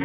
It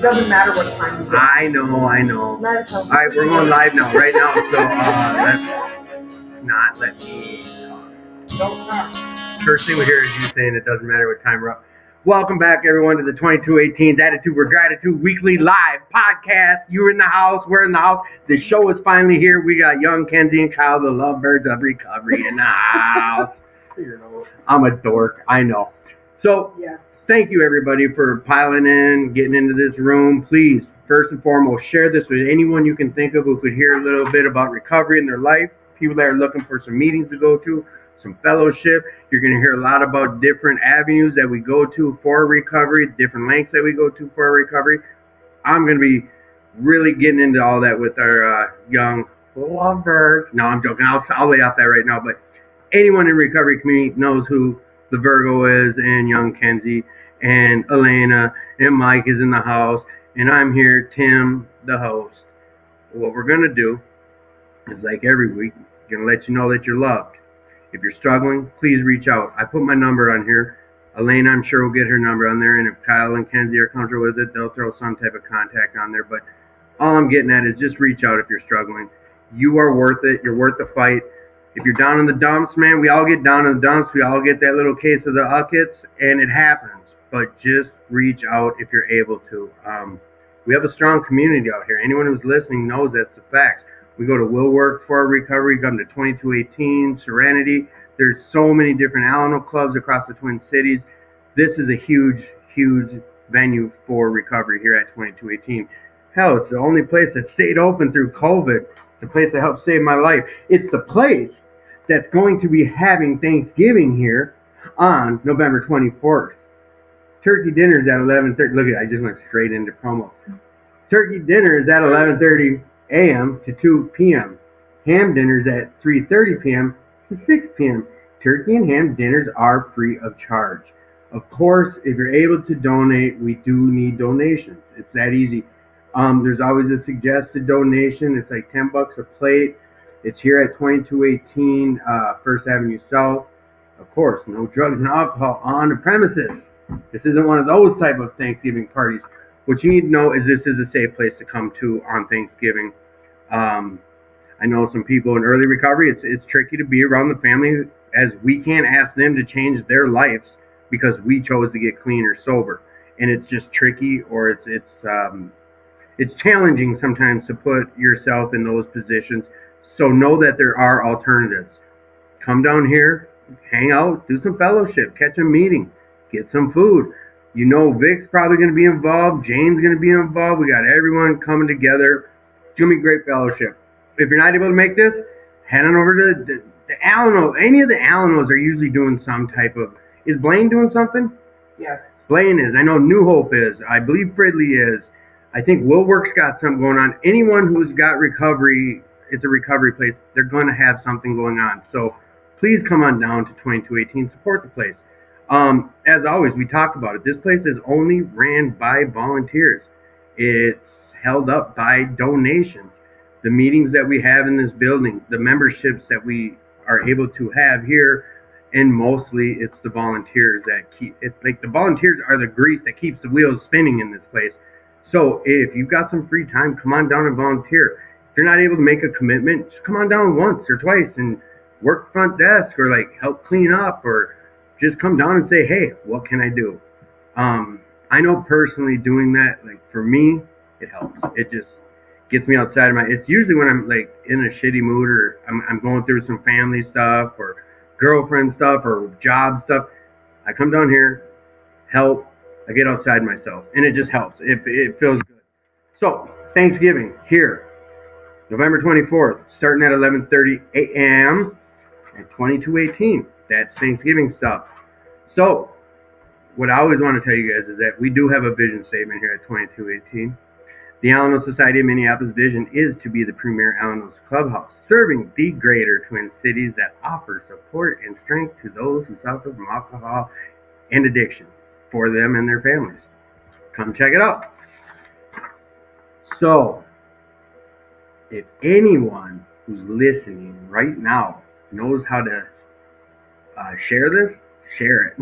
doesn't matter what time you get. I know. All right, we're going live now, right now. So let me Don't talk. First thing we hear is you saying it doesn't matter what time we're up. Welcome back, everyone, to the 2218's Attitude with Gratitude weekly live podcast. You're in the house. We're in the house. The show is finally here. We got young Kenzie and Kyle, the lovebirds of recovery, in the house. I'm a dork. I know. So, Yes. Thank you, everybody, for piling in, getting into this room. Please, first and foremost, share this with anyone you can think of who could hear a little bit about recovery in their life, people that are looking for some meetings to go to, some fellowship. You're going to hear a lot about different avenues that we go to for recovery, different lengths that we go to for recovery. I'm going to be really getting into all that with our young lovebirds. No, I'm joking. I'll lay out that right now. But anyone in recovery community knows who the Virgo is, and young Kenzie, and Elena, and Mike is in the house, and I'm here, Tim, the host. What we're going to do is, like every week, going to let you know that you're loved. If you're struggling, please reach out. I put my number on here. Elena, I'm sure, will get her number on there, and if Kyle and Kenzie are comfortable with it, they'll throw some type of contact on there. But all I'm getting at is just reach out if you're struggling. You are worth it. You're worth the fight. If you're down in the dumps, man, we all get down in the dumps. We all get that little case of the uckets, and it happens. But just reach out if you're able to. We have a strong community out here. Anyone who's listening knows that's the facts. We go to Will Work for recovery, come to 2218, Serenity. There's so many different Alano clubs across the Twin Cities. This is a huge, huge venue for recovery here at 2218. Hell, it's the only place that stayed open through COVID. It's the place that helped save my life. It's the place that's going to be having Thanksgiving here on November 24th. Turkey dinner is at 11:30. Look at it, I just went straight into promo. Turkey dinner is at 11:30 a.m. to 2 p.m. Ham dinners at 3:30 p.m. to 6 p.m. Turkey and ham dinners are free of charge. Of course, if you're able to donate, we do need donations. It's that easy. There's always a suggested donation. It's like $10 a plate. It's here at 2218 First Avenue South. Of course, no drugs and alcohol on the premises. This isn't one of those type of Thanksgiving parties. What you need to know is this is a safe place to come to on Thanksgiving. I know some people in early recovery, it's tricky to be around the family, as we can't ask them to change their lives because we chose to get clean or sober. And it's just tricky, or it's challenging sometimes to put yourself in those positions. So know that there are alternatives. Come down here, hang out, do some fellowship, catch a meeting, get some food. You know Vic's probably going to be involved. Jane's going to be involved. We got everyone coming together. It's going to be great fellowship. If you're not able to make this, head on over to the Alano. Any of the Alanos are usually doing some type of... Is Blaine doing something? Yes. Blaine is. I know New Hope is. I believe Fridley is. I think Willwork's got something going on. Anyone who's got recovery, it's a recovery place, they're going to have something going on. So please come on down to 2218, support the place. As always, we talked about it. This place is only ran by volunteers. It's held up by donations. The meetings that we have in this building, the memberships that we are able to have here, and mostly it's the volunteers that keep it. Like, the volunteers are the grease that keeps the wheels spinning in this place. So if you've got some free time, come on down and volunteer. If you're not able to make a commitment, just come on down once or twice and work front desk, or like help clean up, or just come down and say, hey, what can I do? I know personally doing that, like for me, it helps. It just gets me outside of my. It's usually when I'm like in a shitty mood or I'm going through some family stuff or girlfriend stuff or job stuff. I come down here, help. I get outside myself, and it just helps. It feels good. So Thanksgiving here, November 24th, starting at 11:30 a.m. at 2218. That's Thanksgiving stuff. So what I always want to tell you guys is that we do have a vision statement here at 2218. The Alano Society of Minneapolis vision is to be the premier Alanos clubhouse, serving the greater Twin Cities that offer support and strength to those who suffer from alcohol and addiction for them and their families. Come check it out. So, if anyone who's listening right now knows how to share this, share it.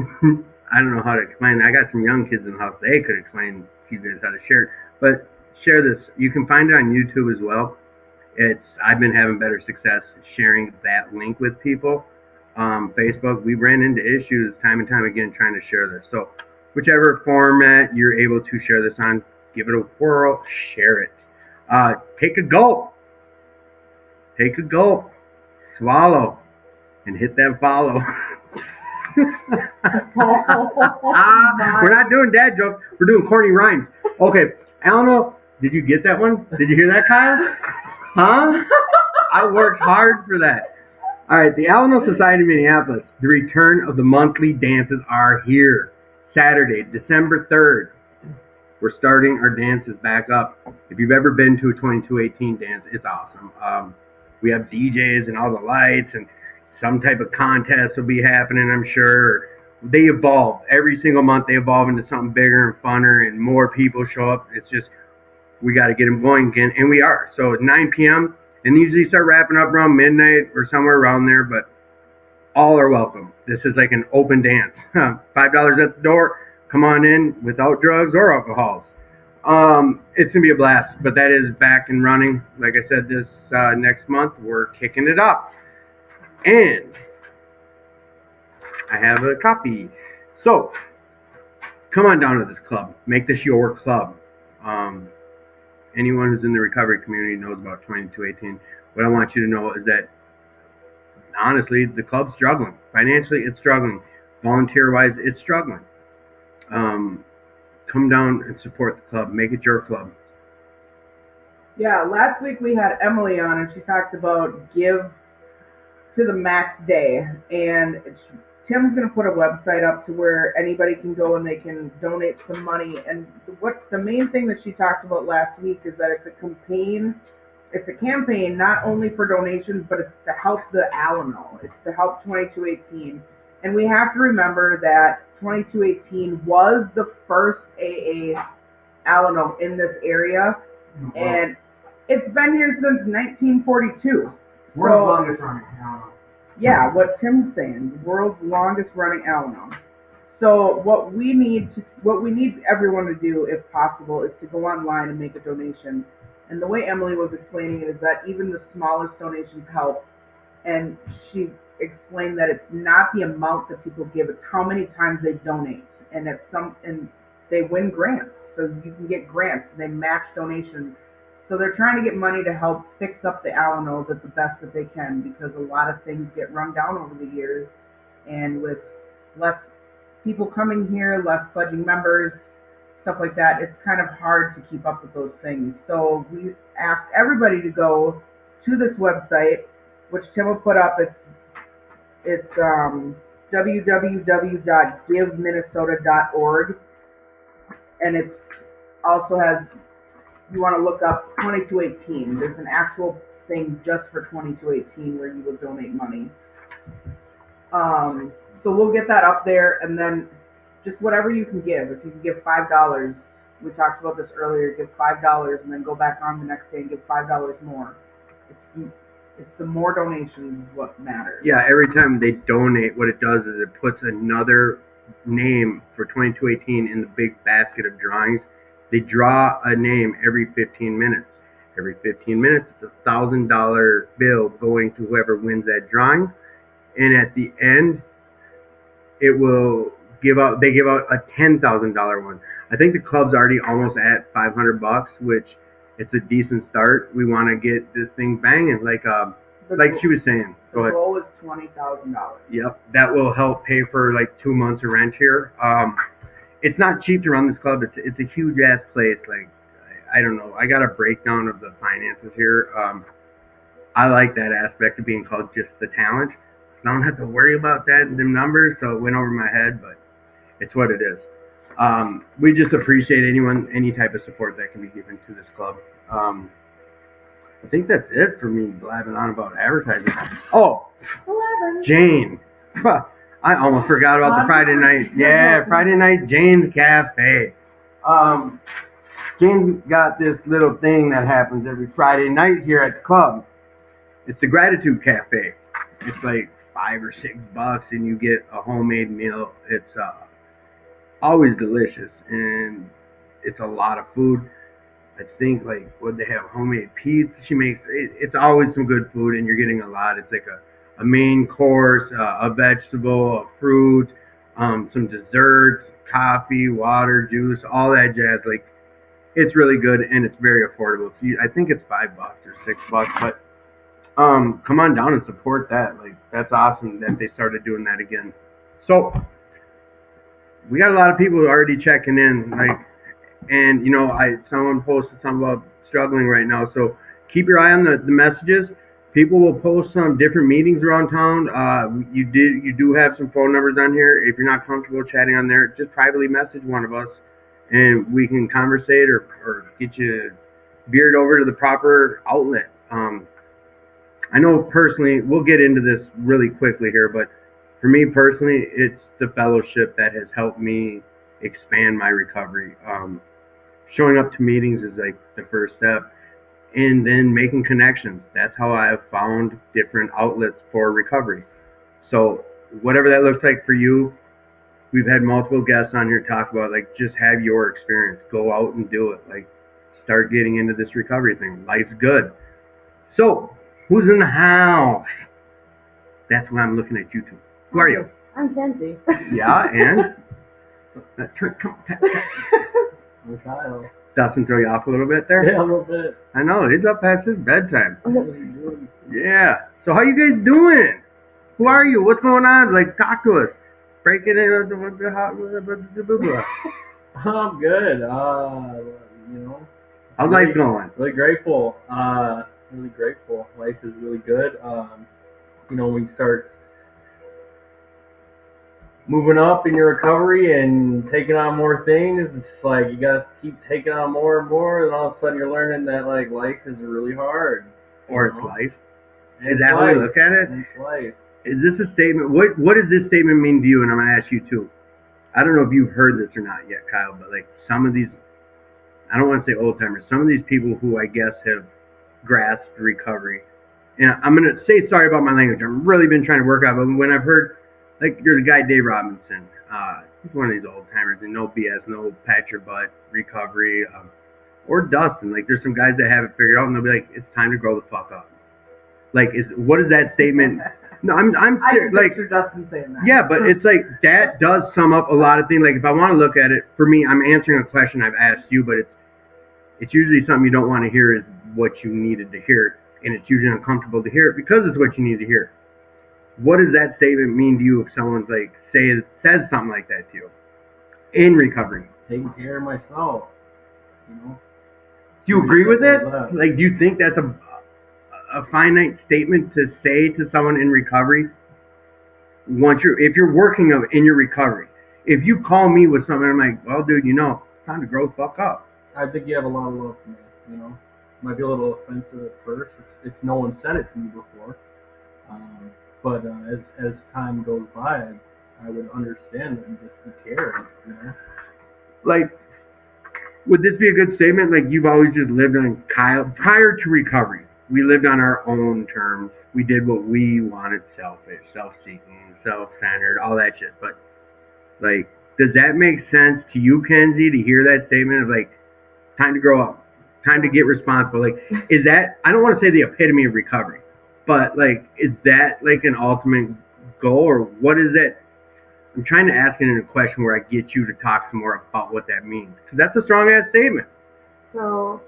I don't know how to explain it. I got some young kids in the house. They could explain to you guys how to share it. But share this. You can find it on YouTube as well. I've been having better success sharing that link with people. Facebook, we ran into issues time and time again trying to share this. So whichever format you're able to share this on, give it a whirl, share it. Take a gulp. Take a gulp. Swallow. And hit that follow. We're not doing dad jokes. We're doing corny rhymes. Okay. Alano, did you get that one? Did you hear that, Kyle? Huh? I worked hard for that. All right. The Alano Society of Minneapolis, the return of the monthly dances are here. Saturday, December 3rd. We're starting our dances back up. If you've ever been to a 2218 dance, it's awesome. We have DJs and all the lights, and some type of contest will be happening, I'm sure. They evolve. Every single month they evolve into something bigger and funner, and more people show up. It's just, we got to get them going again, and we are. So at 9 p.m., and usually start wrapping up around midnight or somewhere around there, but all are welcome. This is like an open dance. $5 at the door. Come on in without drugs or alcohols. It's going to be a blast, but that is back and running. Like I said, this next month, we're kicking it up. And I have a copy. So, come on down to this club. Make this your club. Anyone who's in the recovery community knows about 2218. What I want you to know is that, honestly, the club's struggling. Financially, it's struggling. Volunteer-wise, it's struggling. Come down and support the club. Make it your club. Yeah, last week we had Emily on, and she talked about give to the max day, and Tim's going to put a website up to where anybody can go and they can donate some money. And what the main thing that she talked about last week is that it's a campaign. It's a campaign not only for donations, but it's to help the Alano. It's to help 2218. And we have to remember that 2218 was the first AA Alano in this area, and it's been here since 1942. World's longest running Alano. Yeah, what Tim's saying, the world's longest running Alano. So what we need everyone to do, if possible, is to go online and make a donation. And the way Emily was explaining it is that even the smallest donations help. And she explained that it's not the amount that people give, it's how many times they donate. And they win grants. So you can get grants and they match donations. So they're trying to get money to help fix up the Alano the best that they can, because a lot of things get run down over the years, and with less people coming here, less pledging members, stuff like that, it's kind of hard to keep up with those things. So we ask everybody to go to this website, which Tim will put up. It's www.giveminnesota.org, and it's also has, you want to look up 2218. There's an actual thing just for 2218 where you will donate money. So we'll get that up there, and then just whatever you can give. If you can give $5, we talked about this earlier, give $5 and then go back on the next day and give $5 more. It's the more donations is what matters. Yeah, every time they donate, what it does is it puts another name for 2218 in the big basket of drawings. They draw a name every 15 minutes. Every 15 minutes, it's a $1,000 bill going to whoever wins that drawing. And at the end, they give out a $10,000 one. I think the club's already almost at $500, which it's a decent start. We want to get this thing banging, like she was saying. The Go ahead. goal is $20,000. Yep, that will help pay for like 2 months of rent here. It's not cheap to run this club. It's a huge ass place. Like I don't know. I got a breakdown of the finances here. I like that aspect of being called just the talent. 'Cause I don't have to worry about them numbers. So it went over my head, but it's what it is. We just appreciate any type of support that can be given to this club. I think that's it for me blabbing on about advertising. Oh, 11. Jane. I almost forgot about the Friday night. Yeah, Friday night Jane's Cafe. Jane's got this little thing that happens every Friday night here at the club. It's the Gratitude Cafe. It's like $5 or $6 and you get a homemade meal. It's always delicious and it's a lot of food. I think like what they have homemade pizza. She makes it's always some good food and you're getting a lot. It's like a main course, a vegetable, a fruit, some dessert, coffee, water, juice, all that jazz. Like it's really good and it's very affordable. So I think it's $5 or $6, but come on down and support that. Like that's awesome that they started doing that again. So we got a lot of people already checking in, like, and you know, someone posted something about struggling right now. So keep your eye on the messages. People will post some different meetings around town. You do have some phone numbers on here. If you're not comfortable chatting on there, just privately message one of us, and we can conversate or get you veered over to the proper outlet. I know personally, we'll get into this really quickly here, but for me personally, it's the fellowship that has helped me expand my recovery. Showing up to meetings is like the first step, and then making connections. That's how I have found different outlets for recovery. So whatever that looks like for you, we've had multiple guests on here talk about like just have your experience, go out and do it. Like start getting into this recovery thing. Life's good. So who's in the house? That's why I'm looking at you two. Who are you? I'm Kenzie. Yeah, and I'm Kyle. Dustin throw you off a little bit there? Yeah, a little bit. I know, he's up past his bedtime. What are you doing? Yeah. So how you guys doing? Who are you? What's going on? Like, talk to us. Break it in. I'm good. You know. How's life going? Really grateful. Really grateful. Life is really good. You know, when you start moving up in your recovery and taking on more things, it's like you gotta keep taking on more and more, and all of a sudden you're learning that like life is really hard. Or it's life. And Is that how you look at it? It's life. Is this a statement? What does this statement mean to you? And I'm gonna ask you too. I don't know if you've heard this or not yet, Kyle, but like some of these, I don't want to say old timers, some of these people who I guess have grasped recovery. And I'm gonna say sorry about my language. I've really been trying to work out, but when I've heard, like, there's a guy, Dave Robinson. He's one of these old timers, and no BS, no pat your butt recovery, or Dustin. Like, there's some guys that have it figured out, and they'll be like, "It's time to grow the fuck up." Like, what is that statement? No, I'm I serious. can Like, picture Dustin saying that. yeah, but it's like that does sum up a lot of things. Like, if I want to look at it, for me, I'm answering a question I've asked you, but it's usually something you don't want to hear is what you needed to hear, and it's usually uncomfortable to hear it because it's what you need to hear. What does that statement mean to you if someone's like says something like that to you in recovery? Taking care of myself. You know. Do you agree with it? Simple as that. Like, do you think that's a finite statement to say to someone in recovery? If you're working in your recovery, if you call me with something, I'm like, well, dude, you know, it's time to grow the fuck up. I think you have a lot of love for me. You know, might be a little offensive at first if no one said it to me before. But as time goes by, I would understand that you care. You know, Like, would this be a good statement? Like, you've always just lived on Kyle prior to recovery. We lived on our own terms. We did what we wanted, selfish, self-seeking, self-centered, all that shit. But, like, does that make sense to you, Kenzie, to hear that statement of, like, time to grow up, time to get responsible? Like, is that, I don't want to say the epitome of recovery, but, like, is that, like, an ultimate goal, or what is that? I'm trying to ask it in a question where I get you to talk some more about what that means, because that's a strong-ass statement. So,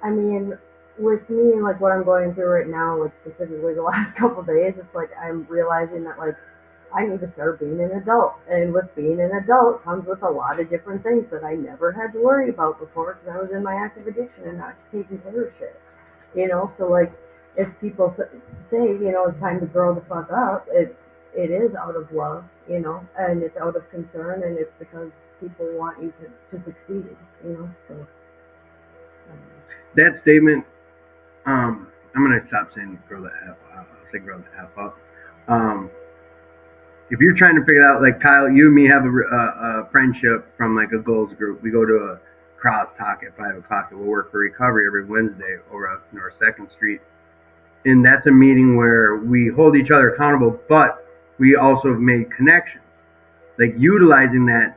I mean, with me, like what I'm going through right now, like specifically the last couple days, it's like I'm realizing that like I need to start being an adult. And with being an adult comes with a lot of different things that I never had to worry about before because I was in my active addiction and not taking care of shit. So like if people say, it's time to grow the fuck up, it is out of love, and it's out of concern and it's because people want you to succeed, so That statement, I'm gonna stop saying grow the F up. I'll say grow the F up. Um, if you're trying to figure out, like Kyle, you and me have a friendship from like a goals group. We go to a crosstalk at 5 o'clock, and we'll work for recovery every Wednesday over at North Second Street. And that's a meeting where we hold each other accountable, but we also have made connections. Like utilizing that,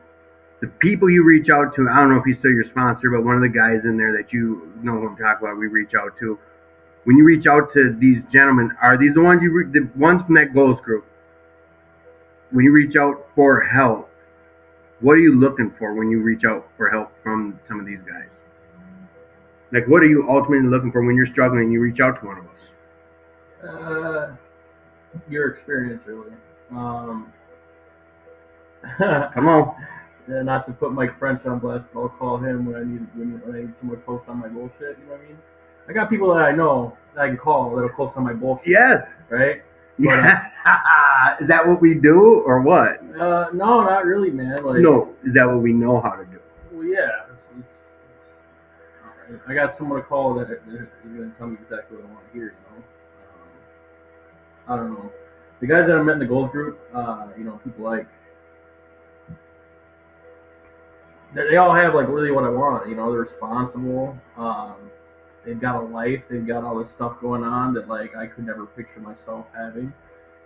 the people you reach out to. I don't know if he's still your sponsor, but one of the guys in there that you know who I'm talking about, we reach out to. When you reach out to these gentlemen, are these the ones the ones from that goals group? When you reach out for help, what are you looking for when you reach out for help from some of these guys? Like, what are you ultimately looking for when you're struggling and you reach out to one of us? Your experience, really. Come on. Yeah, not to put Mike French on blast, but I'll call him when I need someone to post on my bullshit. You know what I mean? I got people that I know that I can call that'll post on my bullshit. Yes. Right? Yeah. Is that what we do or what? No, not really, man. Like, no, is that what we know how to do? Well, yeah. I got someone to call that is going to tell me exactly what I want to hear. I don't know. The guys that I met in the goals group, people like. They all have like really what I want. They're responsible. They've got a life. They've got all this stuff going on that like I could never picture myself having.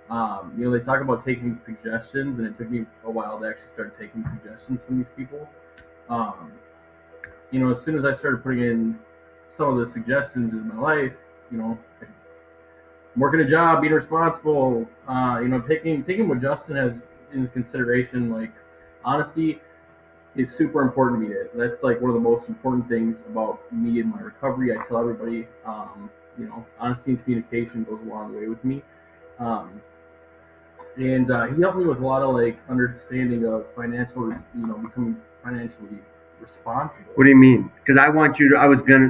They talk about taking suggestions, and it took me a while to actually start taking suggestions from these people. As soon as I started putting in some of the suggestions in my life, I'm working a job, being responsible, taking what Justin has into consideration, like honesty is super important to me. That's like one of the most important things about me and my recovery. I tell everybody, honesty and communication goes a long way with me. And he helped me with a lot of like understanding of becoming financially responsible. What do you mean? Because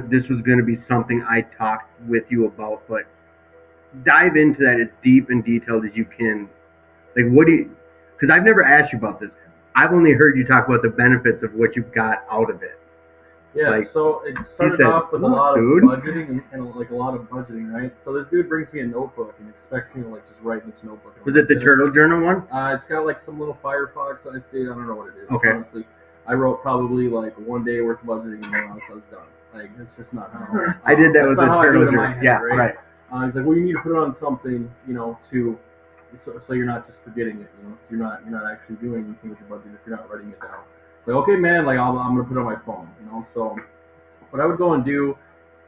this was gonna be something I talked with you about, but dive into that as deep and detailed as you can. Like, because I've never asked you about this. I've only heard you talk about the benefits of what you got out of it. Yeah, so it started off with a lot of budgeting and like a lot of budgeting, right? So this dude brings me a notebook and expects me to like just write in this notebook. Was it the Turtle Journal one? It's got like some little Firefox on it. I don't know what it is. Okay. Honestly, I wrote probably like 1 day worth of budgeting and then I was done. Like it's just not how. I did that with the Turtle Journal. Head, yeah, right. He's like, well, you need to put it on something, so you're not just forgetting it, so you're not actually doing anything with your budget if you're not writing it down. It's like, okay, man, like I'm gonna put it on my phone, So what I would go and do,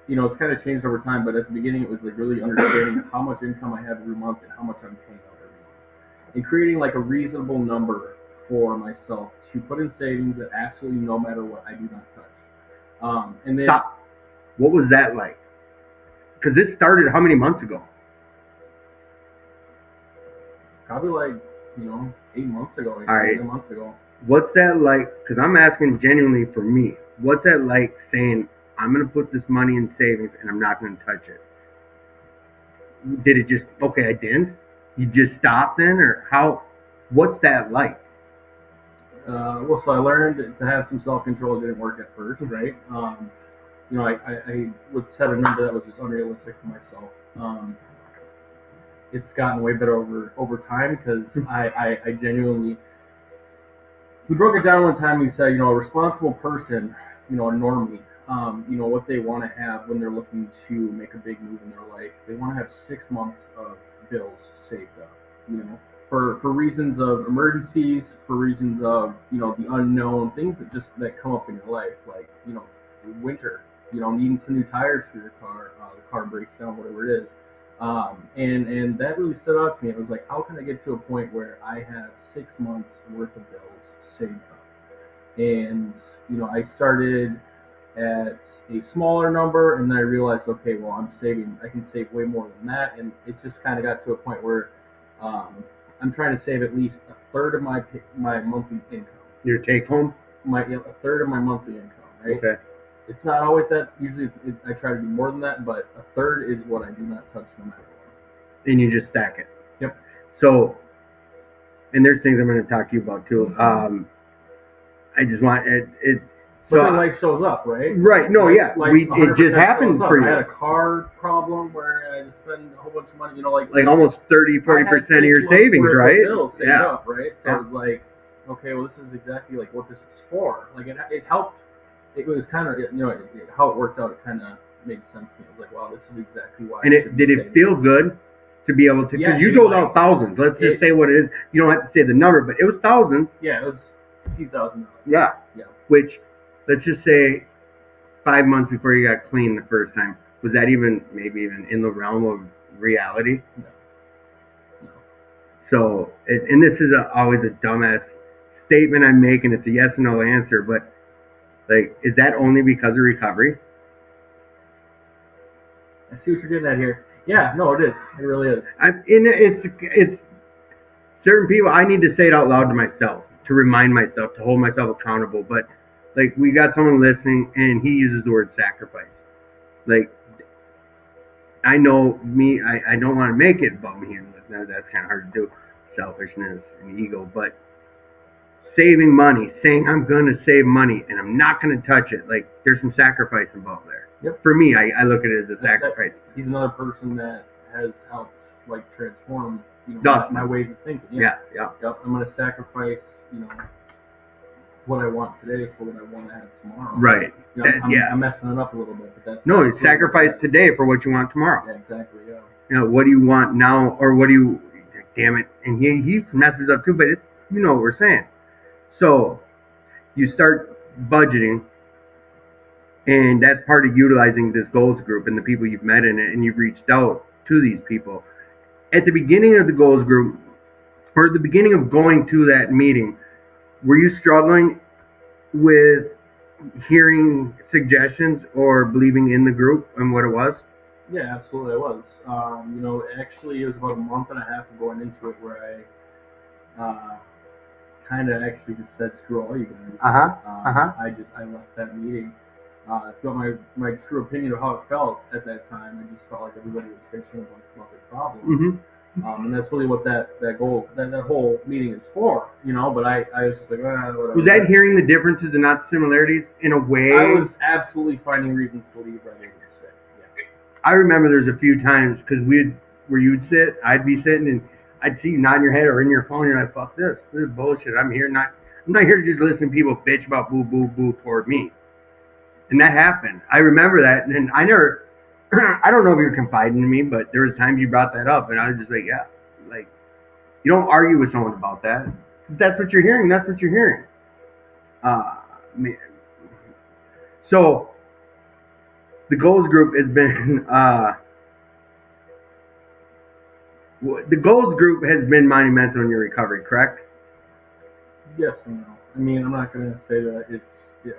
it's kind of changed over time, but at the beginning it was like really understanding how much income I have every month and how much I'm paying out every month, and creating like a reasonable number for myself to put in savings that absolutely no matter what I do not touch. And then, stop. What was that like? Because this started how many months ago? Probably like 8 months ago. All right. 8 months ago. What's that like? Because I'm asking genuinely for me. What's that like saying I'm gonna put this money in savings and I'm not gonna touch it? Did it just okay? I didn't. You just stopped then, or how? What's that like? So I learned to have some self-control. It didn't work at first, right? I would set a number that was just unrealistic for myself. It's gotten way better over time because I genuinely. He broke it down one time. He said, a responsible person, a normie, what they want to have when they're looking to make a big move in their life. They want to have 6 months of bills saved up, for reasons of emergencies, for reasons of, the unknown, things that come up in your life, like, winter, needing some new tires for your car, the car breaks down, whatever it is. And that really stood out to me. It was like, how can I get to a point where I have 6 months worth of bills saved up? And, I started at a smaller number, and then I realized, okay, well, I can save way more than that, and it just kind of got to a point where um, I'm trying to save at least a third of my monthly income. Your take home? A third of my monthly income, right? Okay. It's not always that. Usually, I try to do more than that, but a third is what I do not touch no matter what. And you just stack it. Yep. So, and there's things I'm going to talk to you about too. I just want it. But then life shows up, right? Right. No, yeah. It just happened for you. I had a car problem where I had to spend a whole bunch of money, you know, like almost 30-40% of your savings, right? Bills saved up, right? So it was like, okay, well, this is exactly like what this is for. Like it helped. It was kind of, you know, how it worked out. It kind of made sense to me. I was like, wow, this is exactly why. And did it feel good to be able to? Because you told out thousands. Let's just say what it is. You don't have to say the number, but it was thousands. Yeah, it was a few $1,000s. Yeah. Which, let's just say, 5 months before you got clean the first time, was that maybe even in the realm of reality? No. So, and this is always a dumbass statement I'm making. It's a yes or no answer, but like, is that only because of recovery? I see what you're getting at here. Yeah, no, it is. It really is. It's certain people. I need to say it out loud to myself, to remind myself, to hold myself accountable. But like, we got someone listening, and he uses the word sacrifice. Like, I know me. I don't want to make it about me, and that's kind of hard to do. Selfishness and ego, but saving money, saying I'm going to save money and I'm not going to touch it. Like, there's some sacrifice involved there. Yep. For me, I look at it as a sacrifice. He's another person that has helped like transform, you know, my ways of thinking. Yeah. Yep. I'm going to sacrifice, you know, what I want today for what I want to have tomorrow. Right. You know, I'm messing it up a little bit, but that's no. Sacrifice today for what you want tomorrow. Yeah, exactly. Yeah. You know, what do you want now, or what do you? Damn it! And he messes up too, but it's, you know what we're saying. So you start budgeting, and that's part of utilizing this goals group and the people you've met in it, and you've reached out to these people. At the beginning of the goals group, or the beginning of going to that meeting, were you struggling with hearing suggestions or believing in the group and what it was? Yeah, absolutely, I was. You know, actually, it was about a month and a half of going into it where I kind of actually just said, "Screw all you guys." I left that meeting. I felt my true opinion of how it felt at that time. I just felt like everybody was bitching about their problems. Mm-hmm. And that's really what that whole meeting is for, you know. But I was just like, whatever. Was that hearing the differences and not similarities in a way? I was absolutely finding reasons to leave rather than stay. Yeah. I remember there's a few times because where you'd sit, I'd be sitting, and I'd see you nodding your head or in your phone. You're like, "Fuck this! This is bullshit. I'm not here to just listen to people bitch about boo boo boo toward me." And that happened. I remember that, and I never. I don't know if you're confiding in me, but there was times you brought that up, and I was just like, yeah, like, you don't argue with someone about that. If that's what you're hearing, that's what you're hearing. Man. So the goals group has been monumental in your recovery, correct? Yes and no. I mean, I'm not going to say that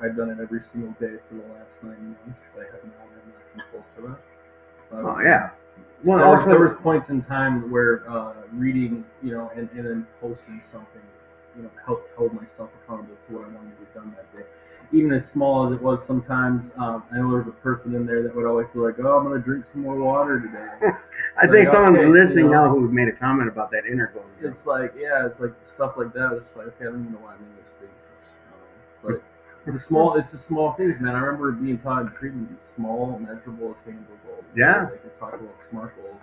I've done it every single day for the last 9 months because I have not come close to that. But, yeah. Well, there was points in time where reading, you know, and then posting something, you know, helped hold myself accountable to what I wanted to get done that day. Even as small as it was sometimes, I know there was a person in there that would always be like, "Oh, I'm going to drink some more water today." I think someone's listening now who made a comment about that inner goal. It's like, yeah, it's like stuff like that. It's like, okay, I don't even know why I'm in these things. But it's the small things, man. I remember being taught in treatment these small, measurable, attainable goals. Yeah. Like they talk about SMART goals,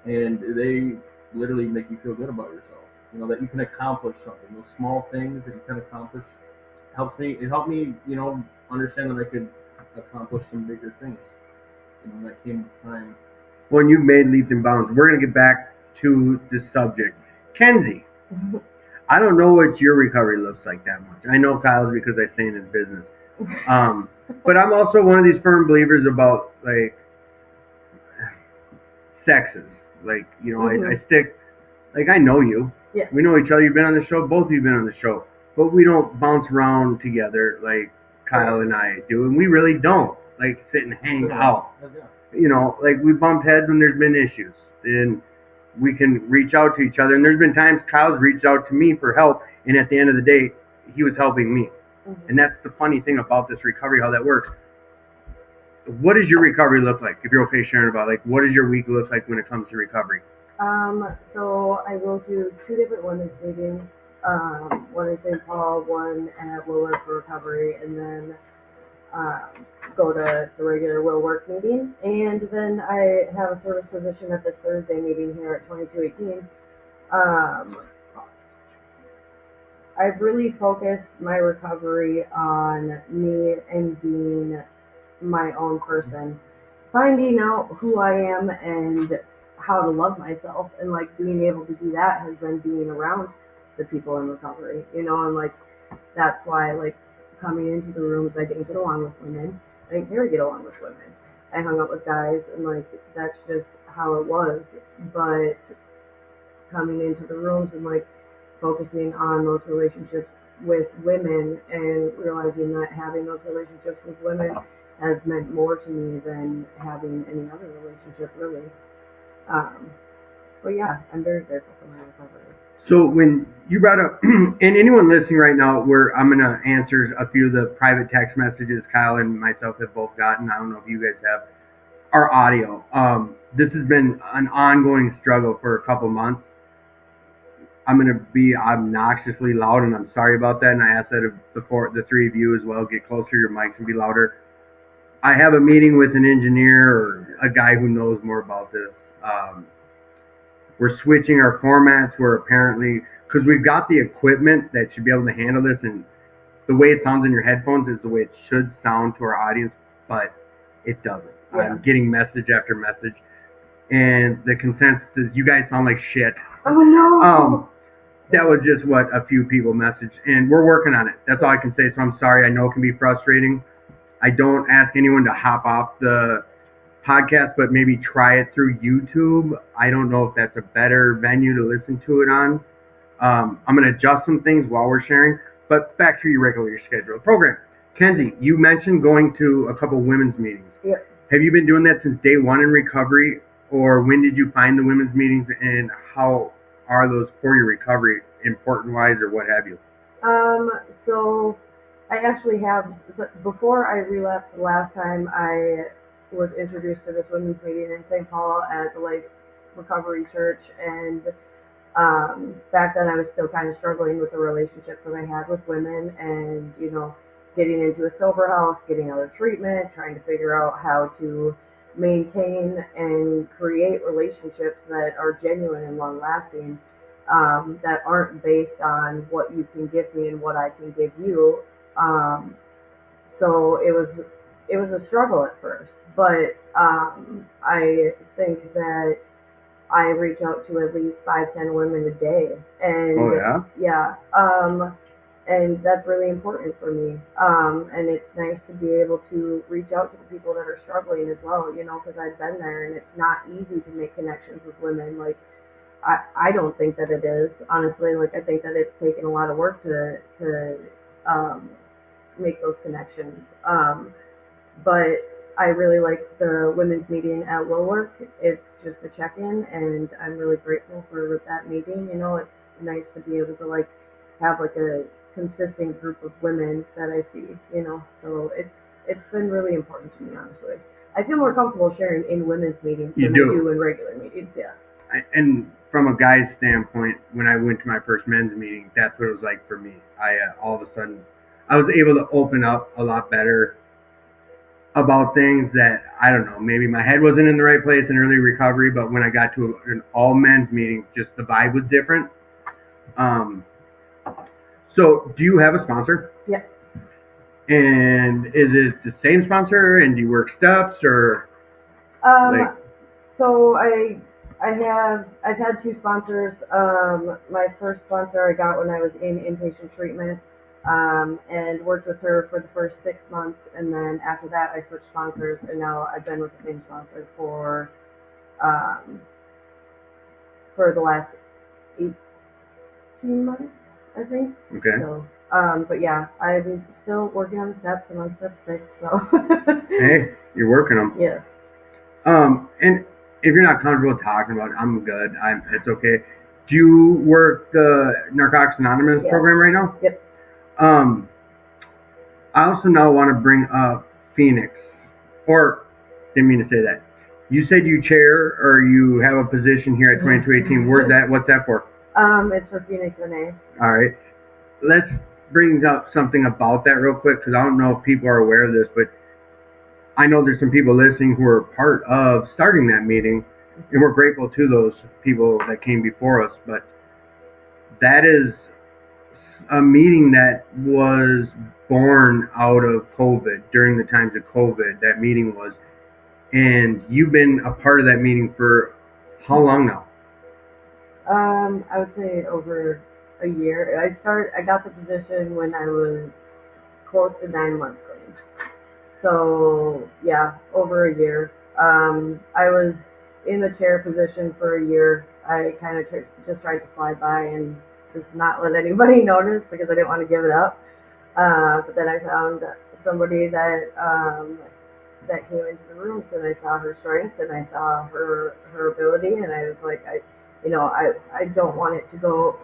and they literally make you feel good about yourself. You know, that you can accomplish something. Those small things that you can accomplish it helped me, you know, understand that I could accomplish some bigger things. You know, that came with time. When you've made leaps and bounds, we're going to get back to the subject. Kenzie, I don't know what your recovery looks like that much. I know Kyle's because I stay in his business. But I'm also one of these firm believers about, like, sexes. Like, you know, I stick, like, I know you. Yes. We know each other. You've been on the show. Both of you have been on the show. But we don't bounce around together. Like, Kyle and I do, and we really don't like sit and hang out. Yeah. Like we bumped heads when there's been issues, and we can reach out to each other. And there's been times Kyle's reached out to me for help, and at the end of the day, he was helping me. Mm-hmm. And that's the funny thing about this recovery, how that works. What does your recovery look like? If you're okay sharing about, like, what does your week look like when it comes to recovery? So I go to 2 different women's meetings. One in St. Paul, one at Will Work for Recovery, and then go to the regular Will Work meeting. And then I have a service position at this Thursday meeting here at 2218. I've really focused my recovery on me and being my own person, finding out who I am and how to love myself, and like being able to do that has been being around the people in recovery, and like that's why like coming into the rooms I didn't get along with women. I didn't care to get along with women. I hung out with guys, and like that's just how it was. But coming into the rooms and like focusing on those relationships with women and realizing that having those relationships with women has meant more to me than having any other relationship, really. But yeah, I'm very grateful for my recovery. So when you brought up, and anyone listening right now, where I'm gonna answer a few of the private text messages Kyle and myself have both gotten. I don't know if you guys have our audio. This has been an ongoing struggle for a couple months. I'm gonna be obnoxiously loud, and I'm sorry about that. And I ask that of the three of you as well. Get closer to your mics and be louder. I have a meeting with an engineer or a guy who knows more about this. We're switching our formats. We're apparently, because we've got the equipment that should be able to handle this, and the way it sounds in your headphones is the way it should sound to our audience, but it doesn't. Yeah. I'm getting message after message, and the consensus is you guys sound like shit. Oh no! That was just what a few people messaged, and we're working on it. That's all I can say. So I'm sorry. I know it can be frustrating. I don't ask anyone to hop off the podcast, but maybe try it through YouTube. I don't know if that's a better venue to listen to it on. I'm going to adjust some things while we're sharing, but back to your regular scheduled program. Kenzie, you mentioned going to a couple women's meetings. Yeah. Have you been doing that since day one in recovery, or when did you find the women's meetings, and how are those for your recovery, important-wise, or what have you? So I actually have, before I relapsed the last time, I was introduced to this women's meeting in St. Paul at the Life Recovery Church, and back then I was still kind of struggling with the relationships that I had with women, and getting into a sober house, getting out of treatment, trying to figure out how to maintain and create relationships that are genuine and long lasting, that aren't based on what you can give me and what I can give you. So it was a struggle at first, but I think that I reach out to at least 5-10 women a day, and Oh yeah? And that's really important for me. And it's nice to be able to reach out to the people that are struggling as well, because I've been there, and it's not easy to make connections with women. Like, I don't think that it is, honestly. Like, I think that it's taken a lot of work to make those connections. But I really like the women's meeting at Will Work. It's just a check-in, and I'm really grateful for that meeting. It's nice to be able to have a consistent group of women that I see. So it's been really important to me, honestly. I feel more comfortable sharing in women's meetings than I do in regular meetings. Yes. And from a guy's standpoint, when I went to my first men's meeting, that's what it was like for me. I all of a sudden, I was able to open up a lot better about things that, I don't know, maybe my head wasn't in the right place in early recovery, but when I got to an all men's meeting, just the vibe was different. So do you have a sponsor? Yes. And is it the same sponsor, and do you work steps, or so I've had 2 sponsors. My first sponsor I got when I was in inpatient treatment, and worked with her for the first 6 months, and then after that I switched sponsors, and now I've been with the same sponsor for the last 18 months, I think. Okay. So But yeah, I'm still working on the steps. I'm on step 6, so Hey, you're working them. yes. And if you're not comfortable talking about it, I'm good. It's okay. Do you work the Narcotics Anonymous Yes. program right now? Yep. I also now want to bring up Phoenix, or didn't mean to say that. You said you chair or you have a position here at 2218. Where's that? What's that for? It's for Phoenix NA. All right. Let's bring up something about that real quick because I don't know if people are aware of this, but I know there's some people listening who are part of starting that meeting, and we're grateful to those people that came before us. But that is a meeting that was born out of COVID, during the times of COVID. That meeting was, and you've been a part of that meeting for how long now? I would say over a year. I got the position when I was close to 9 months clean. So yeah, over a year. I was in the chair position for a year. I kind of just tried to slide by and just not let anybody notice because I didn't want to give it up. But then I found somebody that came into the rooms, and I saw her strength and I saw her ability, and I was like, I don't want it to go.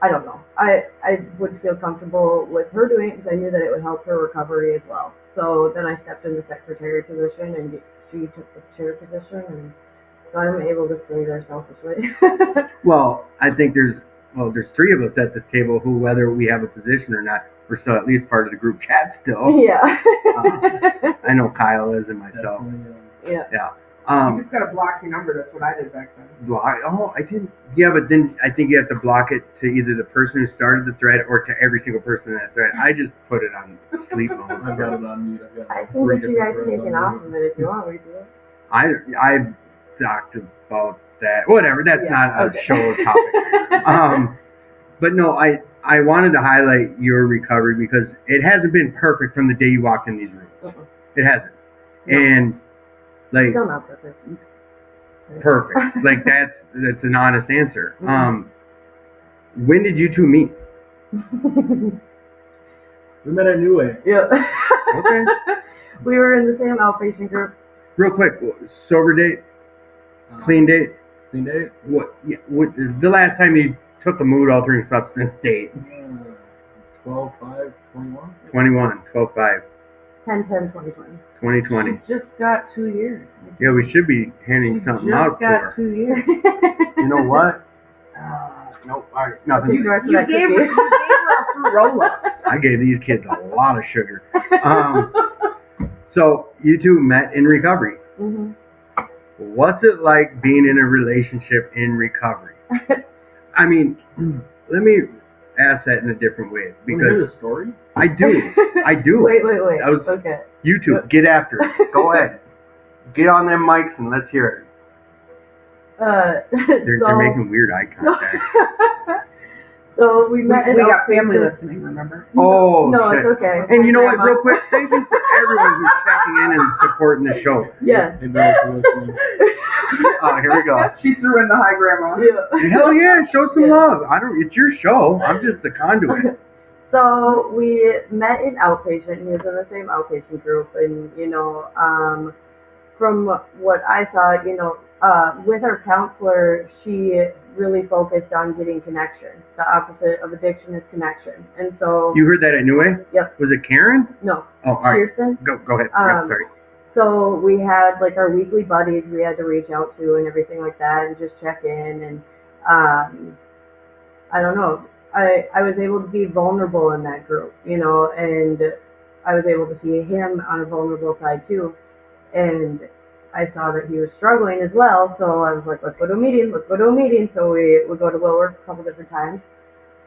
I don't know. I would feel comfortable with her doing it because I knew that it would help her recovery as well. So then I stepped in the secretary position, and she took the chair position, and so I'm able to stay there selfishly. Well, I think there's 3 of us at this table who, whether we have a position or not, we're still at least part of the group chat still. Yeah. I know Kyle is and myself. Yeah. Yeah. You just gotta block your number. That's what I did back then. I didn't. Yeah, but then I think you have to block it to either the person who started the thread or to every single person in that thread. I just put it on sleep mode. I've got it on mute. I've got I can three get you guys different threads taken on off of it if you want me to. I talked about that. Whatever. That's not a okay. show topic. But no, I wanted to highlight your recovery because it hasn't been perfect from the day you walked in these rooms. It hasn't. No. And like Still not perfect. perfect. Like that's an honest answer. When did you two meet? We met at New Way. Yeah. Okay. We were in the same outpatient group. Real quick, sober date, clean date. Clean date. What the last time you took a mood altering substance date? 12/5/21. 21, 12/5, 10/10/2020. 2020. She just got 2 years. Yeah, we should be handing She something just out got for. 2 years. You know what? Nope. All right, nothing. You guys You gave her a fruit roll up. I gave these kids a lot of sugar. So you two met in recovery. Mm-hmm. What's it like being in a relationship in recovery? I mean, let me ask that in a different way Want to hear the because story? I do. Wait. That was- Okay. You two, get after it. Go ahead. Get on them mics and let's hear it. They're making weird eye contact. So we met. We in got family outpatient- listening, remember? Oh, No, shit. it's okay. And you know what, Grandma. real quick, thank you for everyone who's checking in and supporting the show. Yes. Hey, Bill, if you're listening. Here we go. She threw in the high grandma. Yeah. Hell yeah, show some Yeah. love. It's your show. I'm just the conduit. So we met in outpatient. He was in the same outpatient group, and from what I saw, with our counselor, she really focused on getting connection. The opposite of addiction is connection, and so You heard that at New Way? Yep. Was it Karen? no, Oh, all right. Kirsten. Go ahead. Yep, sorry. So we had like our weekly buddies we had to reach out to and everything like that, and just check in. And I don't know. I was able to be vulnerable in that group, and I was able to see him on a vulnerable side too. And I saw that he was struggling as well, so I was like, let's go to a meeting. So we would go to Willwork a couple different times,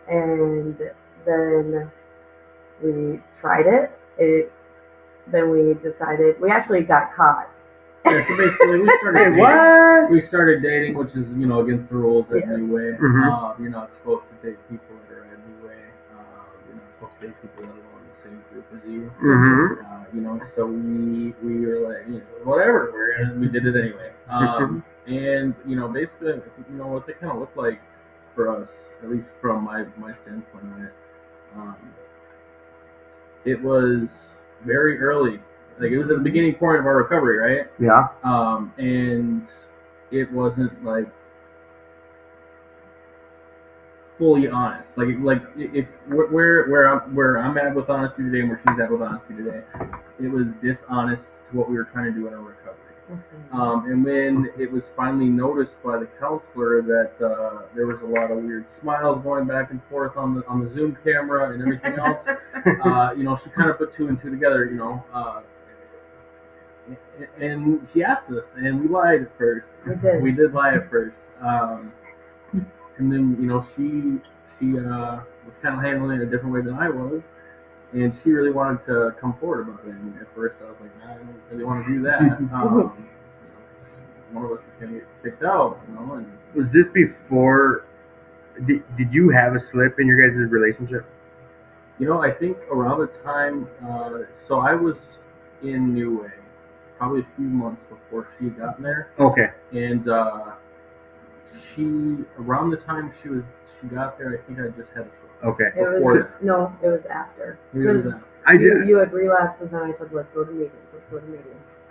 and then we tried it. Then we decided we actually got caught. Yeah, so basically we started Hey, dating. what? We started dating, which is, against the rules at Yes. New Way. Mhm. You're not supposed to date people that are at New Way. You're not supposed to date people that are in the same group as you. Mm-hmm. So we were like, whatever, we did it anyway. And basically, I think, what they kind of look like for us, at least from my standpoint on it. it was very early. Like it was at the beginning point of our recovery, right? Yeah. And it wasn't like fully honest. Like if where I'm at with honesty today and where she's at with honesty today, it was dishonest to what we were trying to do in our recovery. And when it was finally noticed by the counselor that there was a lot of weird smiles going back and forth on the Zoom camera and everything else, she kind of put two and two together, and she asked us, and we lied at first. We did lie at first, and then she was kind of handling it a different way than I was. And she really wanted to come forward about it. And at first, I was like, nah, I don't really want to do that. One of us is going to get kicked out. And was this before? Did you have a slip in your guys' relationship? I think around the time. So I was in New Way, probably a few months before she had gotten there. Okay. And around the time she got there, I think I just had a slip. Okay. It was after. It was after. You had relapsed, and then I said, let's go to meetings.